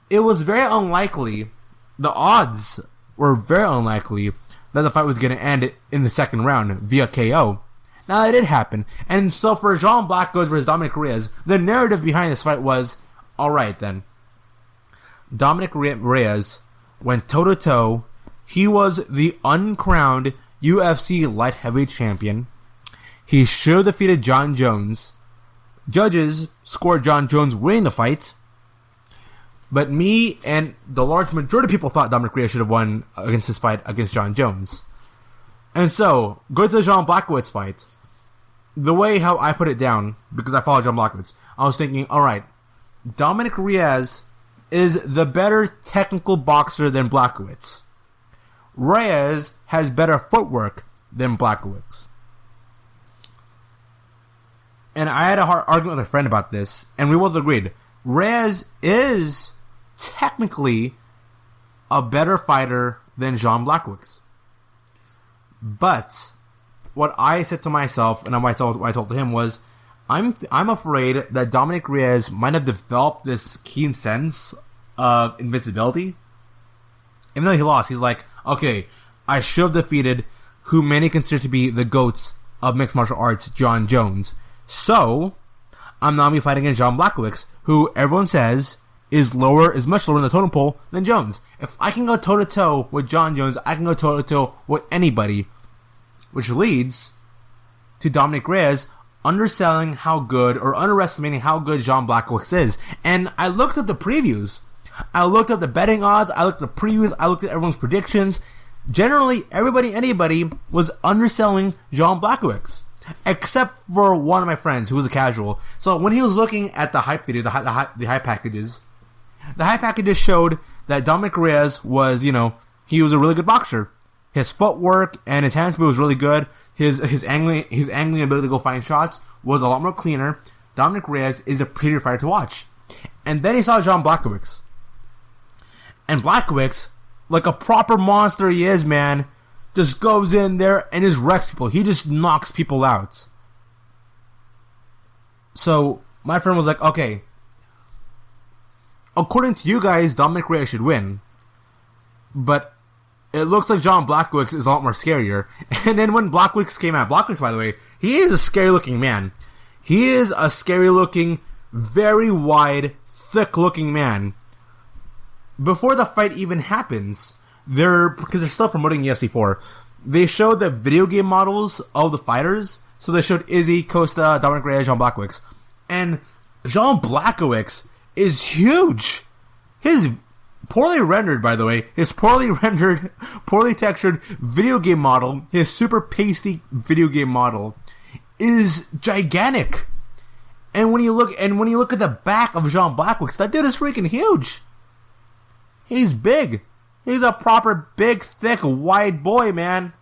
it was very unlikely, the odds were very unlikely that the fight was going to end in the second round via KO. Now, it did happen. And so, for Jan Blachowicz versus Dominic Reyes, the narrative behind this fight was, alright then, Dominic Reyes went toe-to-toe. He was the uncrowned UFC light heavyweight champion. He should have defeated Jon Jones. Judges scored Jon Jones winning the fight. But me and the large majority of people thought Dominic Reyes should have won against this fight against Jon Jones. And so, going to the Jan Blachowicz fight, the way how I put it down, because I follow Jan Blachowicz, I was thinking, alright, Dominic Reyes is the better technical boxer than Blachowicz. Reyes has better footwork than Blachowicz. And I had a hard argument with a friend about this, and we both agreed. Reyes is technically a better fighter than Jan Blachowicz. But what I said to myself, and what I told him was, I'm afraid that Dominic Reyes might have developed this keen sense of invincibility. Even though he lost, he's like, okay, I should have defeated who many consider to be the GOATs of mixed martial arts, Jon Jones. So, I'm now going to be fighting against Jan Blachowicz, who everyone says is much lower in the totem pole than Jones. If I can go toe-to-toe with Jon Jones, I can go toe-to-toe with anybody. Which leads to Dominic Reyes underselling how good, or underestimating how good Jan Blachowicz is. And I looked at the previews. I looked at the betting odds, I looked at the previews, I looked at everyone's predictions. Generally, anybody was underselling Jan Blachowicz. Except for one of my friends who was a casual. So when he was looking at the hype video, the hype packages, the hype packages showed that Dominic Reyes was, he was a really good boxer. His footwork and his hand speed was really good. His angling ability to go find shots was a lot more cleaner. Dominic Reyes is a prettier fighter to watch. And then he saw Jan Blachowicz. And Blachowicz, like a proper monster he is, man, just goes in there and just wrecks people. He just knocks people out. So, my friend was like, okay, according to you guys, Dominic Reyes should win. But it looks like Jan Blachowicz is a lot more scarier. And then when Blachowicz came out, Blachowicz, by the way, he is a scary-looking man. He is a scary-looking, very wide, thick-looking man. Before the fight even happens, because they're still promoting UFC 4, they showed the video game models of the fighters. So they showed Izzy, Costa, Dominic Reyes, Jan Blachowicz. And Jan Blachowicz is huge. His poorly rendered, by the way, his poorly rendered, poorly textured video game model, his super pasty video game model, is gigantic. And when you look at the back of Jan Blachowicz, that dude is freaking huge. He's big. He's a proper big, thick, wide boy, man.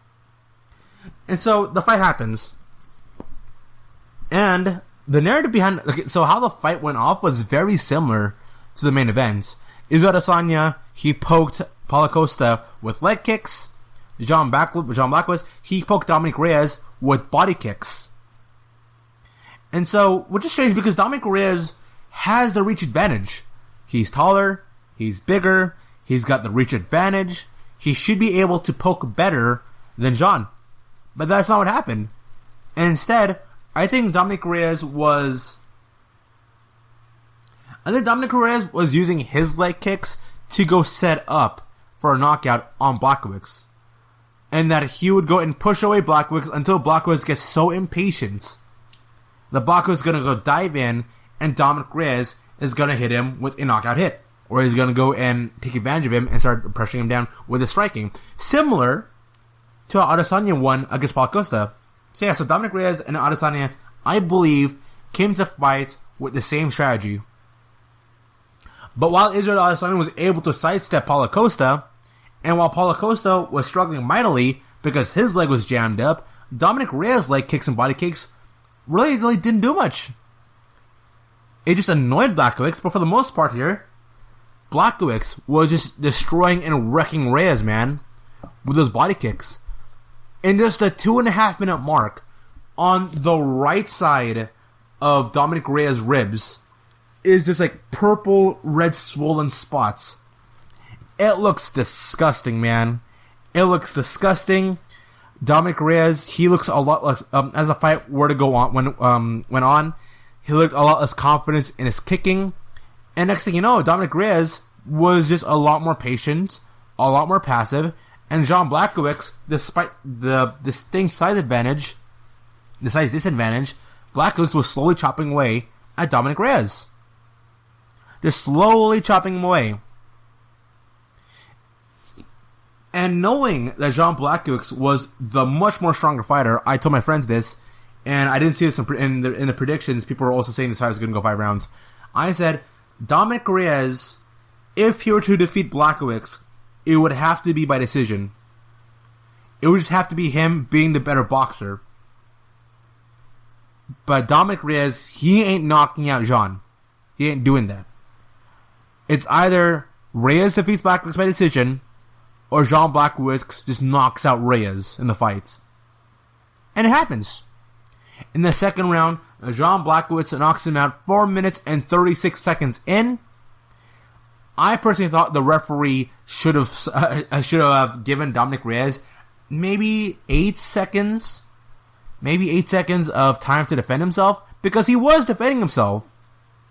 And so the fight happens. And the narrative behind... Okay, so how the fight went off was very similar to the main event. Adesanya, he poked Paulo Costa with leg kicks. Jan Blachowicz, he poked Dominic Reyes with body kicks. And so, which is strange because Dominic Reyes has the reach advantage. He's taller, he's bigger, he's got the reach advantage. He should be able to poke better than Jan. But that's not what happened. And instead, I think Dominic Reyes was using his leg kicks to go set up for a knockout on Blackwitz. And that he would go and push away Blackwitz until Blackwitz gets so impatient that Blackwitz is going to go dive in and Dominic Reyes is going to hit him with a knockout hit. Or he's going to go and take advantage of him and start pressuring him down with his striking. Similar to how Adesanya won against Paulo Costa. So yeah, so Dominic Reyes and Adesanya, I believe, came to the fight with the same strategy. But while Israel Adesanya was able to sidestep Paulo Costa, and while Paulo Costa was struggling mightily because his leg was jammed up, Dominic Reyes' leg kicks and body kicks really didn't do much. It just annoyed Blachowicz, but for the most part here, Blachowicz was just destroying and wrecking Reyes, man, with those body kicks. In just the 2.5 minute mark, on the right side of Dominic Reyes' ribs, is this like purple, red, swollen spots. It looks disgusting, man. It looks disgusting. Dominic Reyes, he looks a lot less, as the fight were to go on, went on, he looked a lot less confident in his kicking. And next thing you know, Dominic Reyes was just a lot more patient, a lot more passive, and Jan Blachowicz, despite the distinct size disadvantage, Blachowicz was slowly chopping away at Dominic Reyes. Just slowly chopping him away. And knowing that Jan Blachowicz was the much more stronger fighter, I told my friends this, and I didn't see this in the predictions. People were also saying this fight was going to go 5 rounds. I said, Dominic Reyes, if he were to defeat Blachowicz, it would have to be by decision. It would just have to be him being the better boxer. But Dominic Reyes, he ain't knocking out Jan. He ain't doing that. It's either Reyes defeats Blachowicz by decision, or Jan Blachowicz just knocks out Reyes in the fights. And it happens. In the second round, Jan Blachowicz knocks him out 4 minutes and 36 seconds in. I personally thought the referee should have given Dominic Reyes maybe 8 seconds of time to defend himself, because he was defending himself.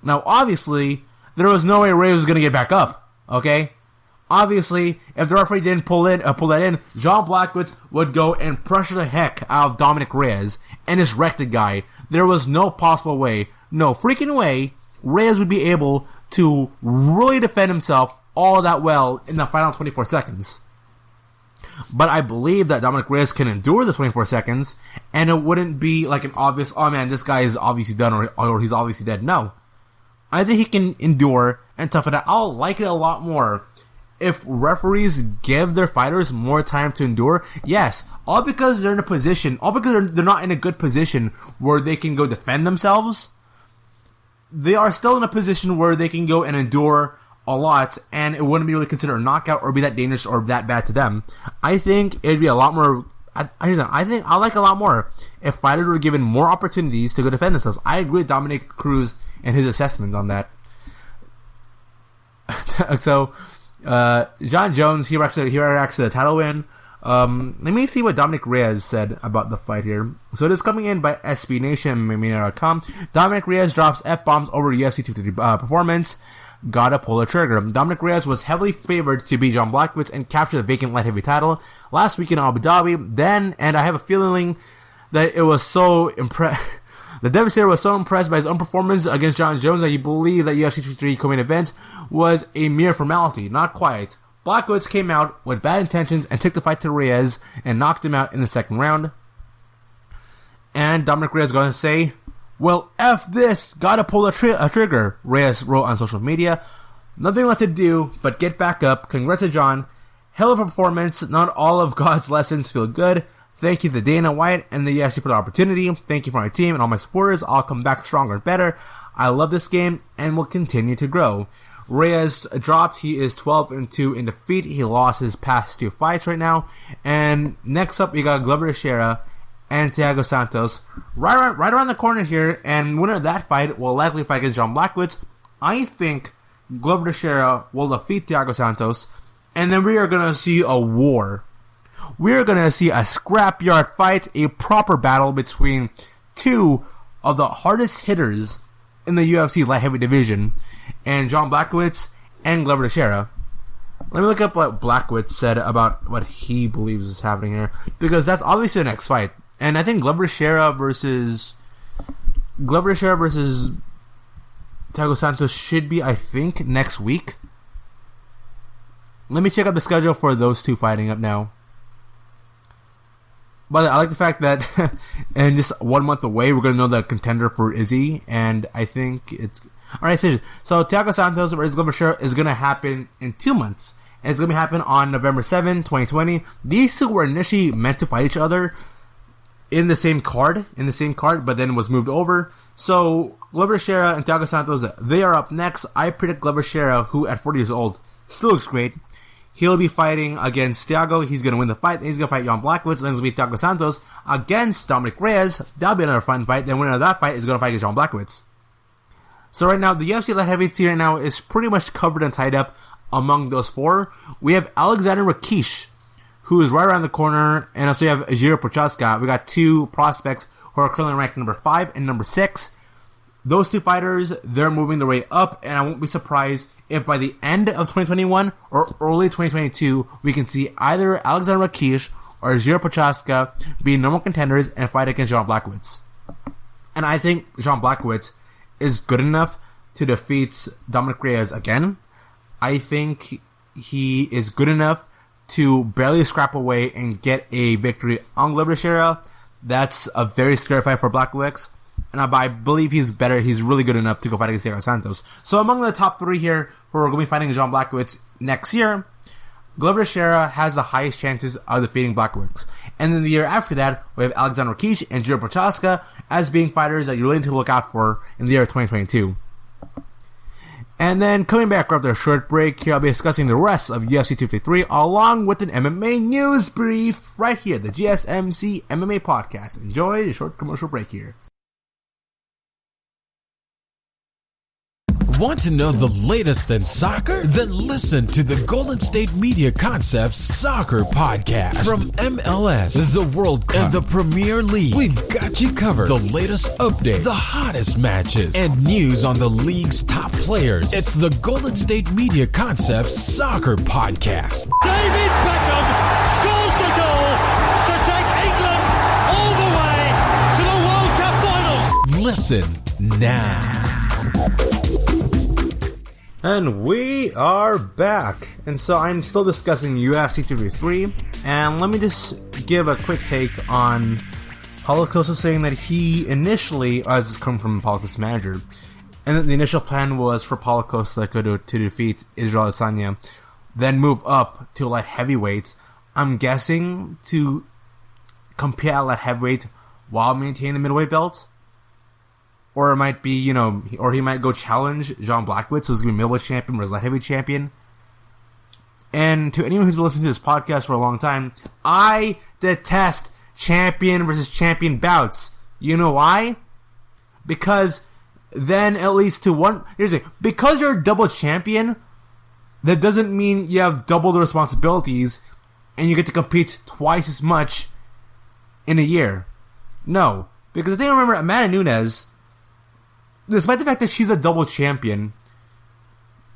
Now, obviously, there was no way Reyes was going to get back up, okay? Obviously, if the referee didn't pull that in, Jan Blachowicz would go and pressure the heck out of Dominic Reyes and just wreck the guy. There was no possible way, no freaking way, Reyes would be able to really defend himself all that well in the final 24 seconds. But I believe that Dominic Reyes can endure the 24 seconds, and it wouldn't be like an obvious, oh man, this guy is obviously done, or he's obviously dead. No. I think he can endure and tough it out. I'll like it a lot more if referees give their fighters more time to endure. Yes, all because they're in a position, all because they're not in a good position where they can go defend themselves. They are still in a position where they can go and endure a lot, and it wouldn't be really considered a knockout or be that dangerous or that bad to them. I think it'd be a lot more. I think I like a lot more if fighters were given more opportunities to go defend themselves. I agree with Dominic Cruz and his assessment on that. So, Jon Jones, he reacts to the title win. Let me see what Dominic Reyes said about the fight here. So it is coming in by SB Nation, MMA.com. Dominic Reyes drops F-bombs over UFC 250 performance. Gotta pull the trigger. Dominic Reyes was heavily favored to beat Jan Blachowicz and capture the vacant light heavy title last week in Abu Dhabi. And I have a feeling that it was so The Devastator was so impressed by his own performance against Jon Jones that he believes that UFC 253 co-main event was a mere formality. Not quite. Blackwitz came out with bad intentions and took the fight to Reyes and knocked him out in the second round. And Dominic Reyes is going to say, well, F this, gotta pull a trigger, Reyes wrote on social media. Nothing left to do but get back up. Congrats to Jon. Hell of a performance. Not all of God's lessons feel good. Thank you to Dana White and the UFC for the opportunity. Thank you for my team and all my supporters. I'll come back stronger and better. I love this game and will continue to grow. Reyes dropped. He is 12-2 in defeat. He lost his past 2 fights right now. And next up, we got Glover Shara and Tiago Santos. Right around the corner here. And winner of that fight will likely fight against Jan Blachowicz. I think Glover Shara will defeat Tiago Santos. And then we are going to see a war. We are going to see a scrapyard fight, a proper battle between two of the hardest hitters in the UFC light heavy division, and Jan Blachowicz and Glover Teixeira. Let me look up what Blackwitz said about what he believes is happening here, because that's obviously the next fight. And I think Glover Teixeira versus Tiago Santos should be, I think, next week. Let me check out the schedule for those two fighting up now. But I like the fact that in just 1 month away, we're going to know the contender for Izzy, and I think it's... Alright, so Tiago Santos versus Glover Teixeira is going to happen in 2 months. And it's going to happen on November 7, 2020. These two were initially meant to fight each other in the same card, but then was moved over. So, Glover Teixeira and Tiago Santos, they are up next. I predict Glover Teixeira, who at 40 years old still looks great. He'll be fighting against Tiago. He's going to win the fight. And he's going to fight Jan Blachowicz. Then it's going to be Tiago Santos against Dominic Reyes. That'll be another fun fight. Then winner of that fight is going to fight against Jan Blachowicz. So right now, the UFC light heavyweight tier right now is pretty much covered and tied up among those four. We have Alexander Rakic, who is right around the corner. And also you have Jiri Prochazka. We got two prospects who are currently ranked number 5 and number 6. Those two fighters, they're moving their way up, and I won't be surprised if by the end of 2021 or early 2022, we can see either Alexander Rakic or Jiri Prochazka be normal contenders and fight against Jan Blachowicz. And I think Jan Blachowicz is good enough to defeat Dominic Reyes again. I think he is good enough to barely scrap away and get a victory on Glover Teixeira. That's a very scary fight for Blachowicz. And I believe he's better. He's really good enough to go fight against Tiago Santos. So among the top 3 here who are going to be fighting Jan Blachowicz next year, Glover Teixeira has the highest chances of defeating Blachowicz. And then the year after that, we have Alexander Rakic and Jiri Prochazka as being fighters that you really need to look out for in the year 2022. And then coming back after a short break, here I'll be discussing the rest of UFC 253 along with an MMA news brief right here, the GSMC MMA podcast. Enjoy the short commercial break here. Want to know the latest in soccer? Then listen to the Golden State Media Concepts Soccer Podcast. From MLS, the World Cup, and the Premier League, we've got you covered. The latest updates, the hottest matches, and news on the league's top players. It's the Golden State Media Concepts Soccer Podcast. David Beckham scores the goal to take England all the way to the World Cup finals. Listen now. And we are back. And so I'm still discussing UFC 253. And let me just give a quick take on Paulo Costa saying that he initially, as this comes from Paulo Costa's manager, and that the initial plan was for Paulo Costa to defeat Israel Adesanya, then move up to light heavyweight. I'm guessing to compete at light heavyweight while maintaining the middleweight belt. Or it might be, or he might go challenge Jan Blachowicz, who's going to be middleweight champion versus light heavyweight champion. And to anyone who's been listening to this podcast for a long time, I detest champion versus champion bouts. You know why? Because then at least to one... Here's the thing. Because you're a double champion, that doesn't mean you have double the responsibilities and you get to compete twice as much in a year. No. Because the thing I remember, Amanda Nunes, despite the fact that she's a double champion,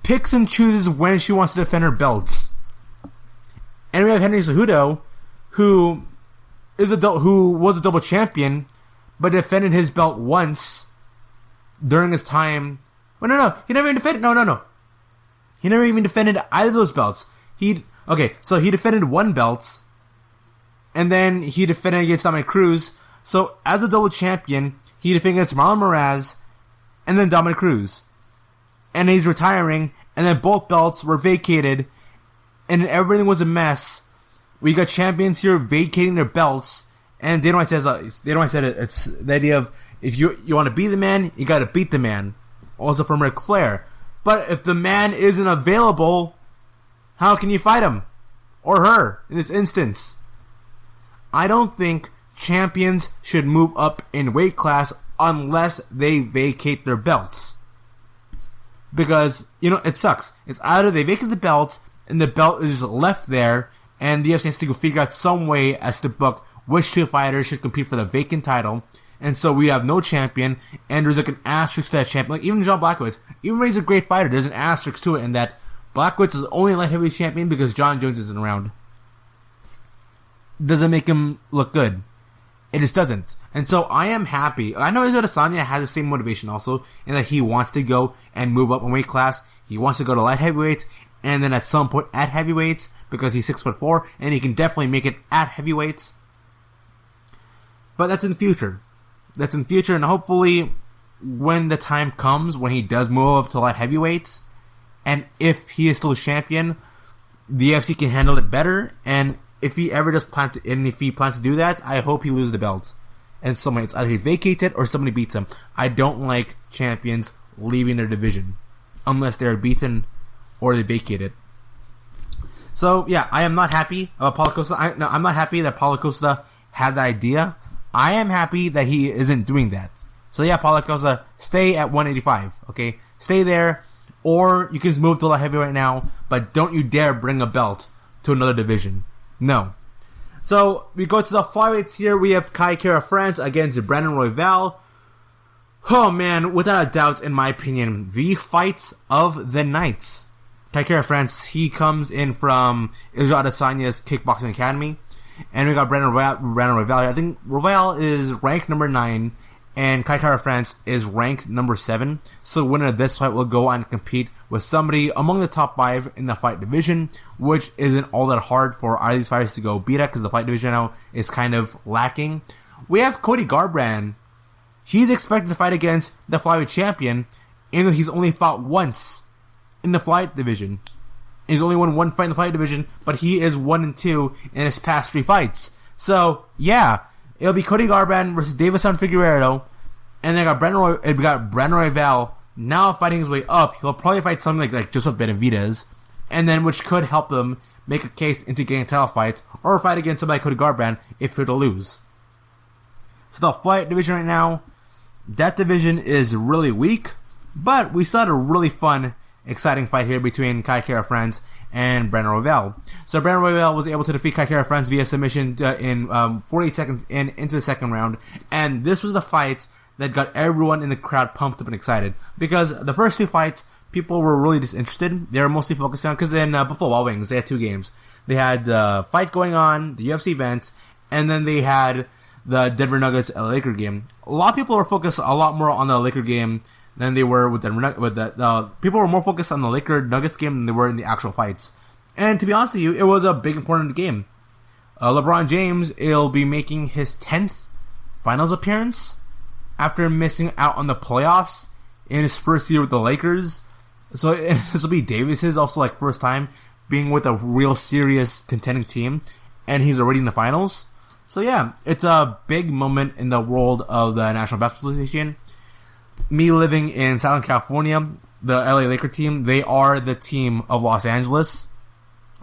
picks and chooses when she wants to defend her belts. And we have Henry Cejudo, who was a double champion, but defended his belt once during his time. Well, no, he never even defended. No. He never even defended either of those belts. So he defended one belt, and then he defended against Dominic Cruz. So as a double champion, he defended against Marlon Moraes, and then Dominic Cruz. And he's retiring, and then both belts were vacated, and everything was a mess. We got champions here vacating their belts, and Dana White says it's the idea of if you want to be the man, you got to beat the man. Also from Ric Flair. But if the man isn't available, how can you fight him or her in this instance? I don't think champions should move up in weight class unless they vacate their belts. Because, it sucks. It's either they vacate the belt, and the belt is left there, and the UFC has to figure out some way as to book which two fighters should compete for the vacant title. And so we have no champion, and there's an asterisk to that champion. Even Jan Blachowicz, even though he's a great fighter, there's an asterisk to it in that Blackwitz is only light heavyweight champion because Jon Jones isn't around. Doesn't make him look good. It just doesn't. And so I am happy. I know Adesanya has the same motivation also, in that he wants to go and move up in weight class. He wants to go to light heavyweight, and then at some point at heavyweight, because he's 6'4", and he can definitely make it at heavyweight. But that's in the future. And hopefully, when the time comes, when he does move up to light heavyweight, and if he is still a champion, the UFC can handle it better, and if he ever does plans to do that, I hope he loses the belt. And so it's either he vacates it or somebody beats him. I don't like champions leaving their division unless they're beaten or they vacate it. So yeah, I am not happy about Paulo Costa. I'm not happy that Paulo Costa had the idea. I am happy that he isn't doing that. So yeah, Paulo Costa, stay at 185. Okay, stay there, or you can just move to light heavyweight now. But don't you dare bring a belt to another division. No. So, we go to the flyweights here. We have Kai Kara France against Brandon Royval. Oh man, without a doubt, in my opinion, the fight of the night. Kai Kara France, he comes in from Israel Adesanya's Kickboxing Academy. And we got Brandon Royval here. I think Royval is ranked number 9, and Kai Kara France is ranked number 7. So the winner of this fight will go on to compete with somebody among the top 5 in the fight division, which isn't all that hard for either of these fighters to go beat at, because the fight division now is kind of lacking. We have Cody Garbrand. He's expected to fight against the flyweight champion, even though he's only fought once in the flyweight division. He's only won one fight in the flyweight division, but he is 1-2 in his past 3 fights. So, yeah, it'll be Cody Garbrand versus Davison Figueiredo, and then we got Brandon Royval now fighting his way up. He'll probably fight something like Joseph Benavidez, and then which could help him make a case into getting a title fight, or fight against somebody like Cody Garbrand if he're to lose. So the flyweight division right now, that division is really weak, but we still had a really fun, exciting fight here between Kai Kara France and Brandon Royval. So Brandon Royval was able to defeat Kai Kara France via submission in 48 seconds into the second round, and this was the fight that got everyone in the crowd pumped up and excited, because the first 2 fights, people were really disinterested. They were mostly focused on, because in Buffalo Wild Wings, they had 2 games. They had the fight going on, the UFC event, and then they had the Denver Nuggets LA Laker game. A lot of people were focused a lot more on the Laker game than they were with Denver. People were more focused on the Laker Nuggets game than they were in the actual fights. And to be honest with you, it was a big important game. LeBron James will be making his 10th finals appearance after missing out on the playoffs in his first year with the Lakers. So this will be Davis's also first time being with a real serious contending team, and he's already in the finals. So yeah, it's a big moment in the world of the National Basketball Association. Me living in Southern California, the LA Laker team, they are the team of Los Angeles.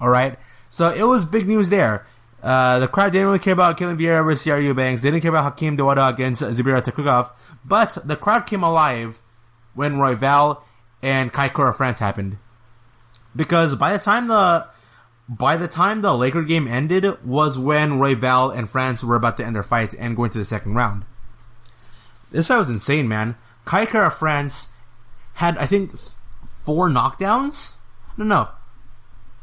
Alright? So it was big news there. The crowd didn't really care about Kevin Vieira versus Yari Eubanks. They didn't care about Hakim Dowada against Zubira Takugov. But the crowd came alive when Royval and Kai Kara France happened. Because by the time the Laker game ended was when Royval and France were about to end their fight and go into the second round. This fight was insane, man. Kai Kara France had, I think, 4 knockdowns? No.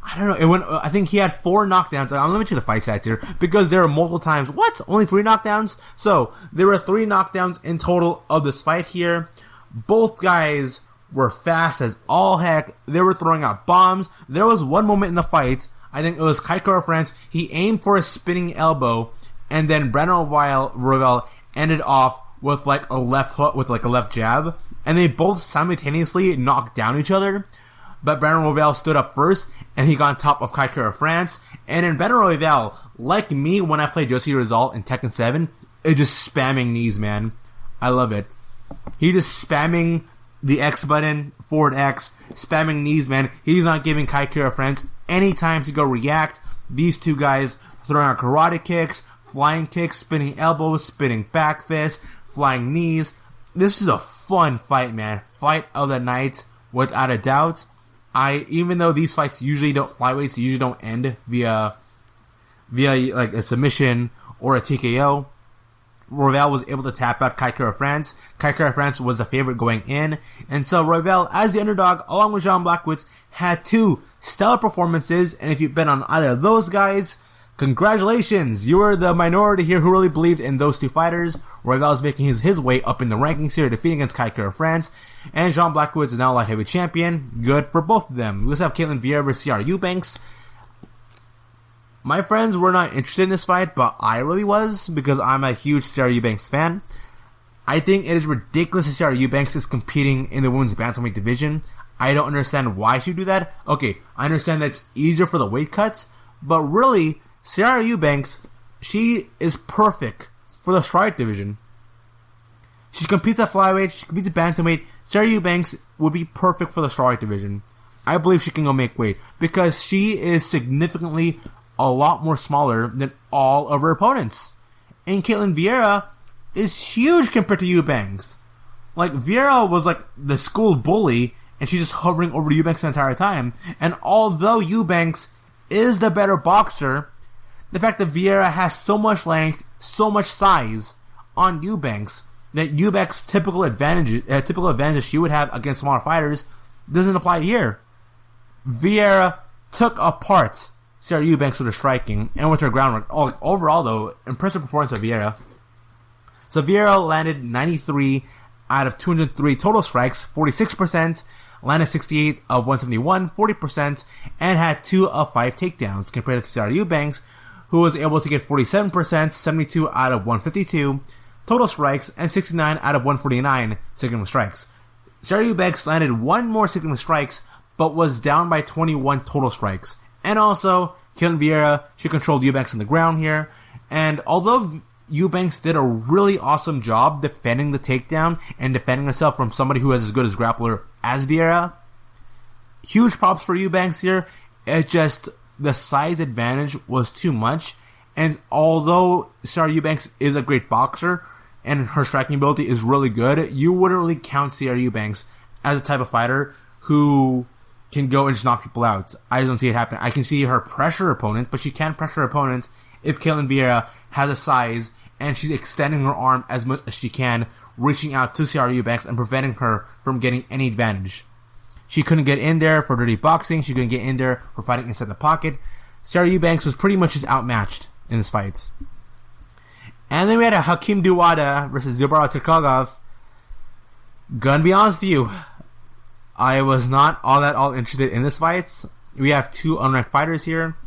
I don't know. It went. I think he had 4 knockdowns. Let me check the fight stats here because there were multiple times. What? Only 3 knockdowns? So there were 3 knockdowns in total of this fight here. Both guys were fast as all heck. They were throwing out bombs. There was one moment in the fight. I think it was Kaikara France. He aimed for a spinning elbow, and then Brandon Royval ended off with like a left hook with like a left jab, and they both simultaneously knocked down each other. But Brandon Royval stood up first, and he got on top of Kaikara France. And then Brandon Royval, like me when I played Josie Rizal in Tekken 7, is just spamming knees, man. I love it. He's just spamming the X button, forward X, spamming knees, man. He's not giving Kaikara France any time to go react. These two guys throwing out karate kicks, flying kicks, spinning elbows, spinning back fists, flying knees. This is a fun fight, man. Fight of the night, without a doubt. Even though these fights flyweights usually don't end via like a submission or a TKO, Royval was able to tap out Kaikara France. Kaikara France was the favorite going in, and so Royval, as the underdog, along with Jan Blachowicz, had 2 stellar performances. And if you've been on either of those guys, congratulations! You were the minority here who really believed in those 2 fighters. Royval is making his way up in the rankings here, defeating against Kaikara France, and Jan Blachowicz is now light heavyweight champion. Good for both of them. We also have Caitlin Vieira versus Ciara Eubanks. My friends were not interested in this fight, but I really was, because I'm a huge Ciara Eubanks fan. I think it is ridiculous that Ciara Eubanks is competing in the women's bantamweight division. I don't understand why she would do that. Okay, I understand that it's easier for the weight cut, but really, Ciara Eubanks, she is perfect for the strawweight division. She competes at flyweight, she competes at bantamweight. Ciara Eubanks would be perfect for the strawweight division. I believe she can go make weight, because she is significantly a lot more smaller than all of her opponents. And Caitlin Vieira is huge compared to Eubanks. Like, Vieira was like the school bully, and she's just hovering over Eubanks the entire time. And although Eubanks is the better boxer, the fact that Vieira has so much length, so much size on Eubanks, that Eubanks' typical advantage she would have against smaller fighters doesn't apply here. Vieira took apart Ciara Eubanks with her striking and with her groundwork. Overall, though, impressive performance of Vieira. So Vieira landed 93 out of 203 total strikes, 46%, landed 68 of 171, 40%, and had 2 of 5 takedowns, compared to Ciara Eubanks, who was able to get 47%, 72 out of 152 total strikes, and 69 out of 149 significant strikes. Ciara Eubanks landed 1 more significant strikes, but was down by 21 total strikes. And also, Caitlin Vieira, she controlled Eubanks on the ground here. And although Eubanks did a really awesome job defending the takedown and defending herself from somebody who is as good as grappler as Vieira, huge props for Eubanks here. It's just the size advantage was too much. And although Ciara Eubanks is a great boxer and her striking ability is really good, you wouldn't really count Ciara Eubanks as a type of fighter who can go and just knock people out. I just don't see it happening. I can see her pressure opponents, but she can't pressure opponents if Caitlin Vieira has a size and she's extending her arm as much as she can, reaching out to Ciara Eubanks and preventing her from getting any advantage. She couldn't get in there for dirty boxing. She couldn't get in there for fighting inside the pocket. Ciara Eubanks was pretty much just outmatched in this fight. And then we had a Hakim Dowada versus Zubaira Tukhugov. Gonna be honest with you, I was not all interested in this fight. We have 2 unranked fighters here.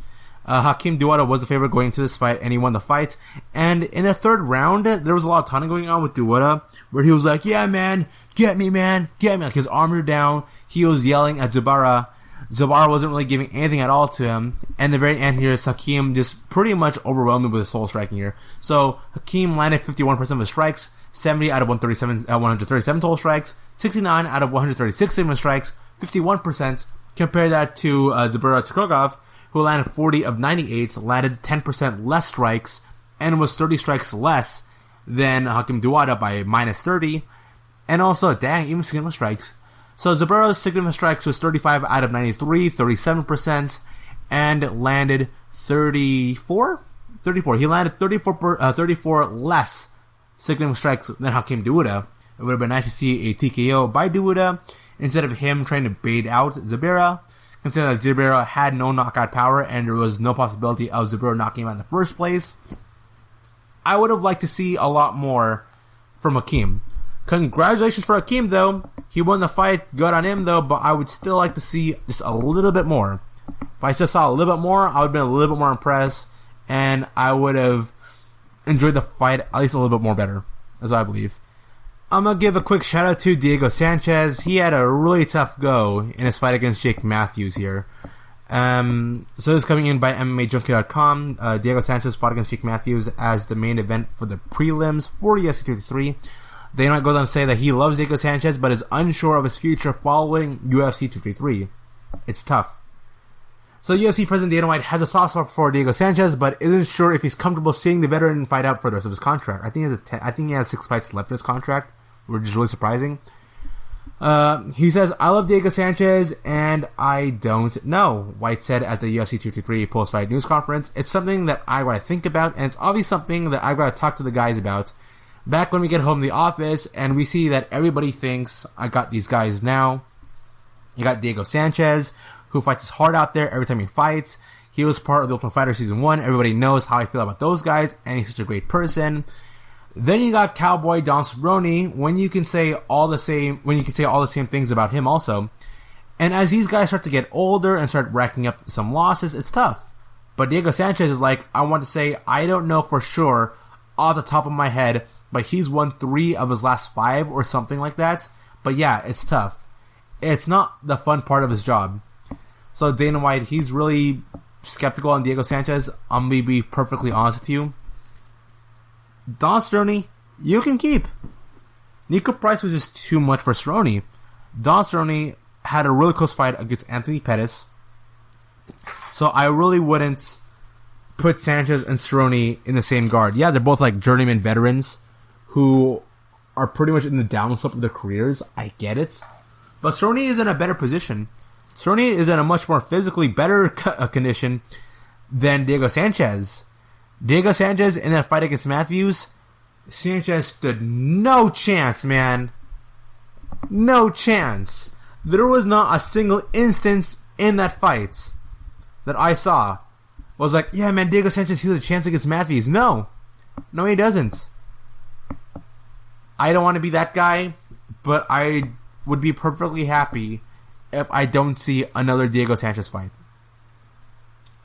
Hakim Dowada was the favorite going into this fight, and he won the fight. And in the 3rd round, there was a lot of taunting going on with Dowada, where he was like, "Yeah, man, get me, man, get me." Like, his arms were down. He was yelling at Zubaira. Zubaira wasn't really giving anything at all to him. And the very end here is Hakim just pretty much overwhelmed him with his sole striking here. So Hakim landed 51% of his strikes, 70 out of 137 total strikes, 69 out of 136 significant strikes, 51%. Compare that to Zubaira Tukhugov, who landed 40 of 98, landed 10% less strikes, and was 30 strikes less than Hakim Dowada by minus 30. And also, dang, even significant strikes. So Zubaira's significant strikes was 35 out of 93, 37%, and landed 34? 34. He landed 34 less significant strikes than Hakim Dowada. It would have been nice to see a TKO by Dowada instead of him trying to bait out Zubaira, considering that Zubair had no knockout power and there was no possibility of Zubair knocking him out in the first place. I would have liked to see a lot more from Hakim. Congratulations for Hakim, though. He won the fight. Good on him, though, but I would still like to see just a little bit more. If I just saw a little bit more, I would have been a little bit more impressed, and I would have enjoyed the fight at least a little bit more better, as I believe. I'm going to give a quick shout out to Diego Sanchez. He had a really tough go in his fight against Jake Matthews here. So this is coming in by MMAJunkie.com. Diego Sanchez fought against Jake Matthews as the main event for the prelims for UFC 253. Dana White goes on to say that he loves Diego Sanchez but is unsure of his future following UFC 253. It's tough. So UFC President Dana White has a soft spot for Diego Sanchez but isn't sure if he's comfortable seeing the veteran fight out for the rest of his contract. I think he has 6 fights left in his contract, which is really surprising. He says, I love Diego Sanchez, and I don't know, White said at the UFC 253 post-fight news conference. It's something that I gotta think about, and it's obviously something that I gotta talk to the guys about. Back when we get home to the office, and we see that everybody thinks, I got these guys now. You got Diego Sanchez, who fights his heart out there every time he fights. He was part of the Ultimate Fighter Season 1. Everybody knows how I feel about those guys, and he's such a great person. Then you got Cowboy Don Cerrone, when you can say all the same things about him also. And as these guys start to get older and start racking up some losses, it's tough. But Diego Sanchez is like, I want to say, I don't know for sure off the top of my head, but he's won 3 of his last 5 or something like that. But yeah, it's tough. It's not the fun part of his job. So Dana White, he's really skeptical on Diego Sanchez. I'm going to be perfectly honest with you. Don Cerrone, you can keep. Nico Price was just too much for Cerrone. Don Cerrone had a really close fight against Anthony Pettis. So I really wouldn't put Sanchez and Cerrone in the same guard. Yeah, they're both like journeyman veterans who are pretty much in the downslope of their careers. I get it. But Cerrone is in a better position. Cerrone is in a much more physically better condition than Diego Sanchez. Diego Sanchez in that fight against Matthews, Sanchez stood no chance, man. No chance. There was not a single instance in that fight that I saw. I was like, yeah, man, Diego Sanchez, he has a chance against Matthews. No, he doesn't. I don't want to be that guy, but I would be perfectly happy if I don't see another Diego Sanchez fight.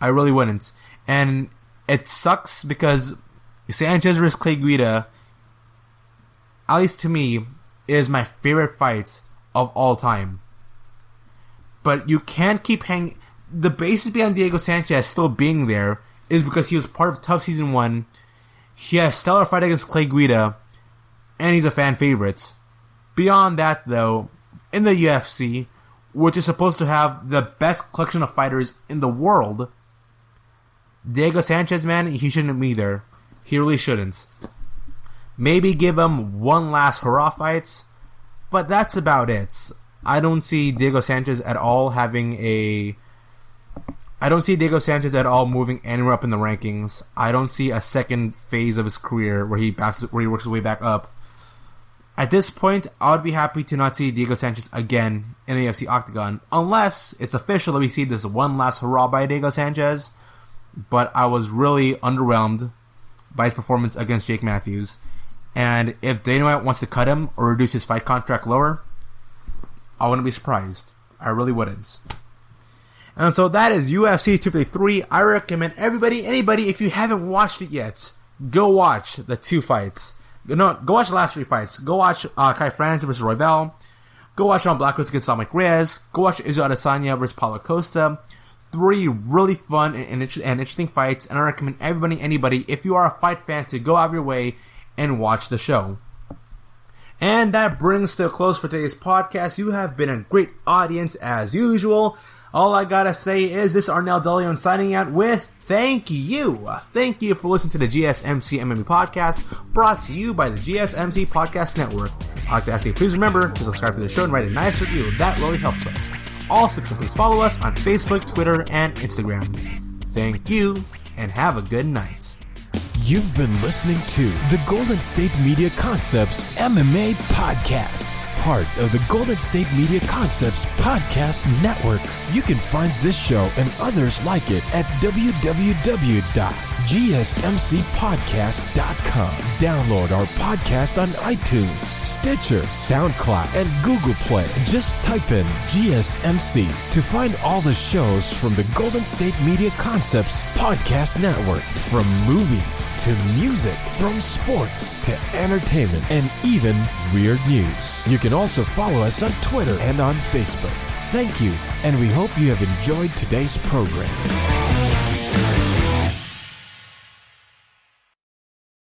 I really wouldn't. And it sucks because Sanchez vs. Clay Guida, at least to me, is my favorite fight of all time. But you can't keep hanging. The basis behind Diego Sanchez still being there is because he was part of Tough Season 1. He had a stellar fight against Clay Guida, and he's a fan favorite. Beyond that, though, in the UFC, which is supposed to have the best collection of fighters in the world, Diego Sanchez, man, he shouldn't be there. He really shouldn't. Maybe give him one last hurrah fight, but that's about it. I don't see Diego Sanchez at all moving anywhere up in the rankings. I don't see a second phase of his career where he works his way back up. At this point, I would be happy to not see Diego Sanchez again in the UFC Octagon, unless it's official that we see this one last hurrah by Diego Sanchez. But I was really underwhelmed by his performance against Jake Matthews. And if Dana White wants to cut him or reduce his fight contract lower, I wouldn't be surprised. I really wouldn't. And so that is UFC 253. I recommend anybody, if you haven't watched it yet, go watch the 2 fights. No, go watch the last 3 fights. Go watch Kai Francis vs. Royval. Go watch Jan Blachowicz against Dominic Reyes. Go watch Israel Adesanya vs. Paulo Costa. 3 really fun and interesting fights, and I recommend anybody, if you are a fight fan, to go out of your way and watch the show. And that brings to a close for today's podcast. You have been a great audience as usual. All I gotta say is this Arnel DeLeon signing out with thank you. Thank you for listening to the GSMC MMA podcast, brought to you by the GSMC Podcast Network. I'd like to ask you, please remember to subscribe to the show and write a nice review. That really helps us. Also, please follow us on Facebook, Twitter, and Instagram. Thank you, and have a good night. You've been listening to the Golden State Media Concepts MMA Podcast, part of the Golden State Media Concepts Podcast Network. You can find this show and others like it at www.gsmcpodcast.com. Download our podcast on iTunes, Stitcher, SoundCloud, and Google Play. Just type in GSMC to find all the shows from the Golden State Media Concepts Podcast Network. From movies to music, from sports to entertainment, and even weird news. You can also follow us on Twitter and on Facebook. Thank you, and we hope you have enjoyed today's program.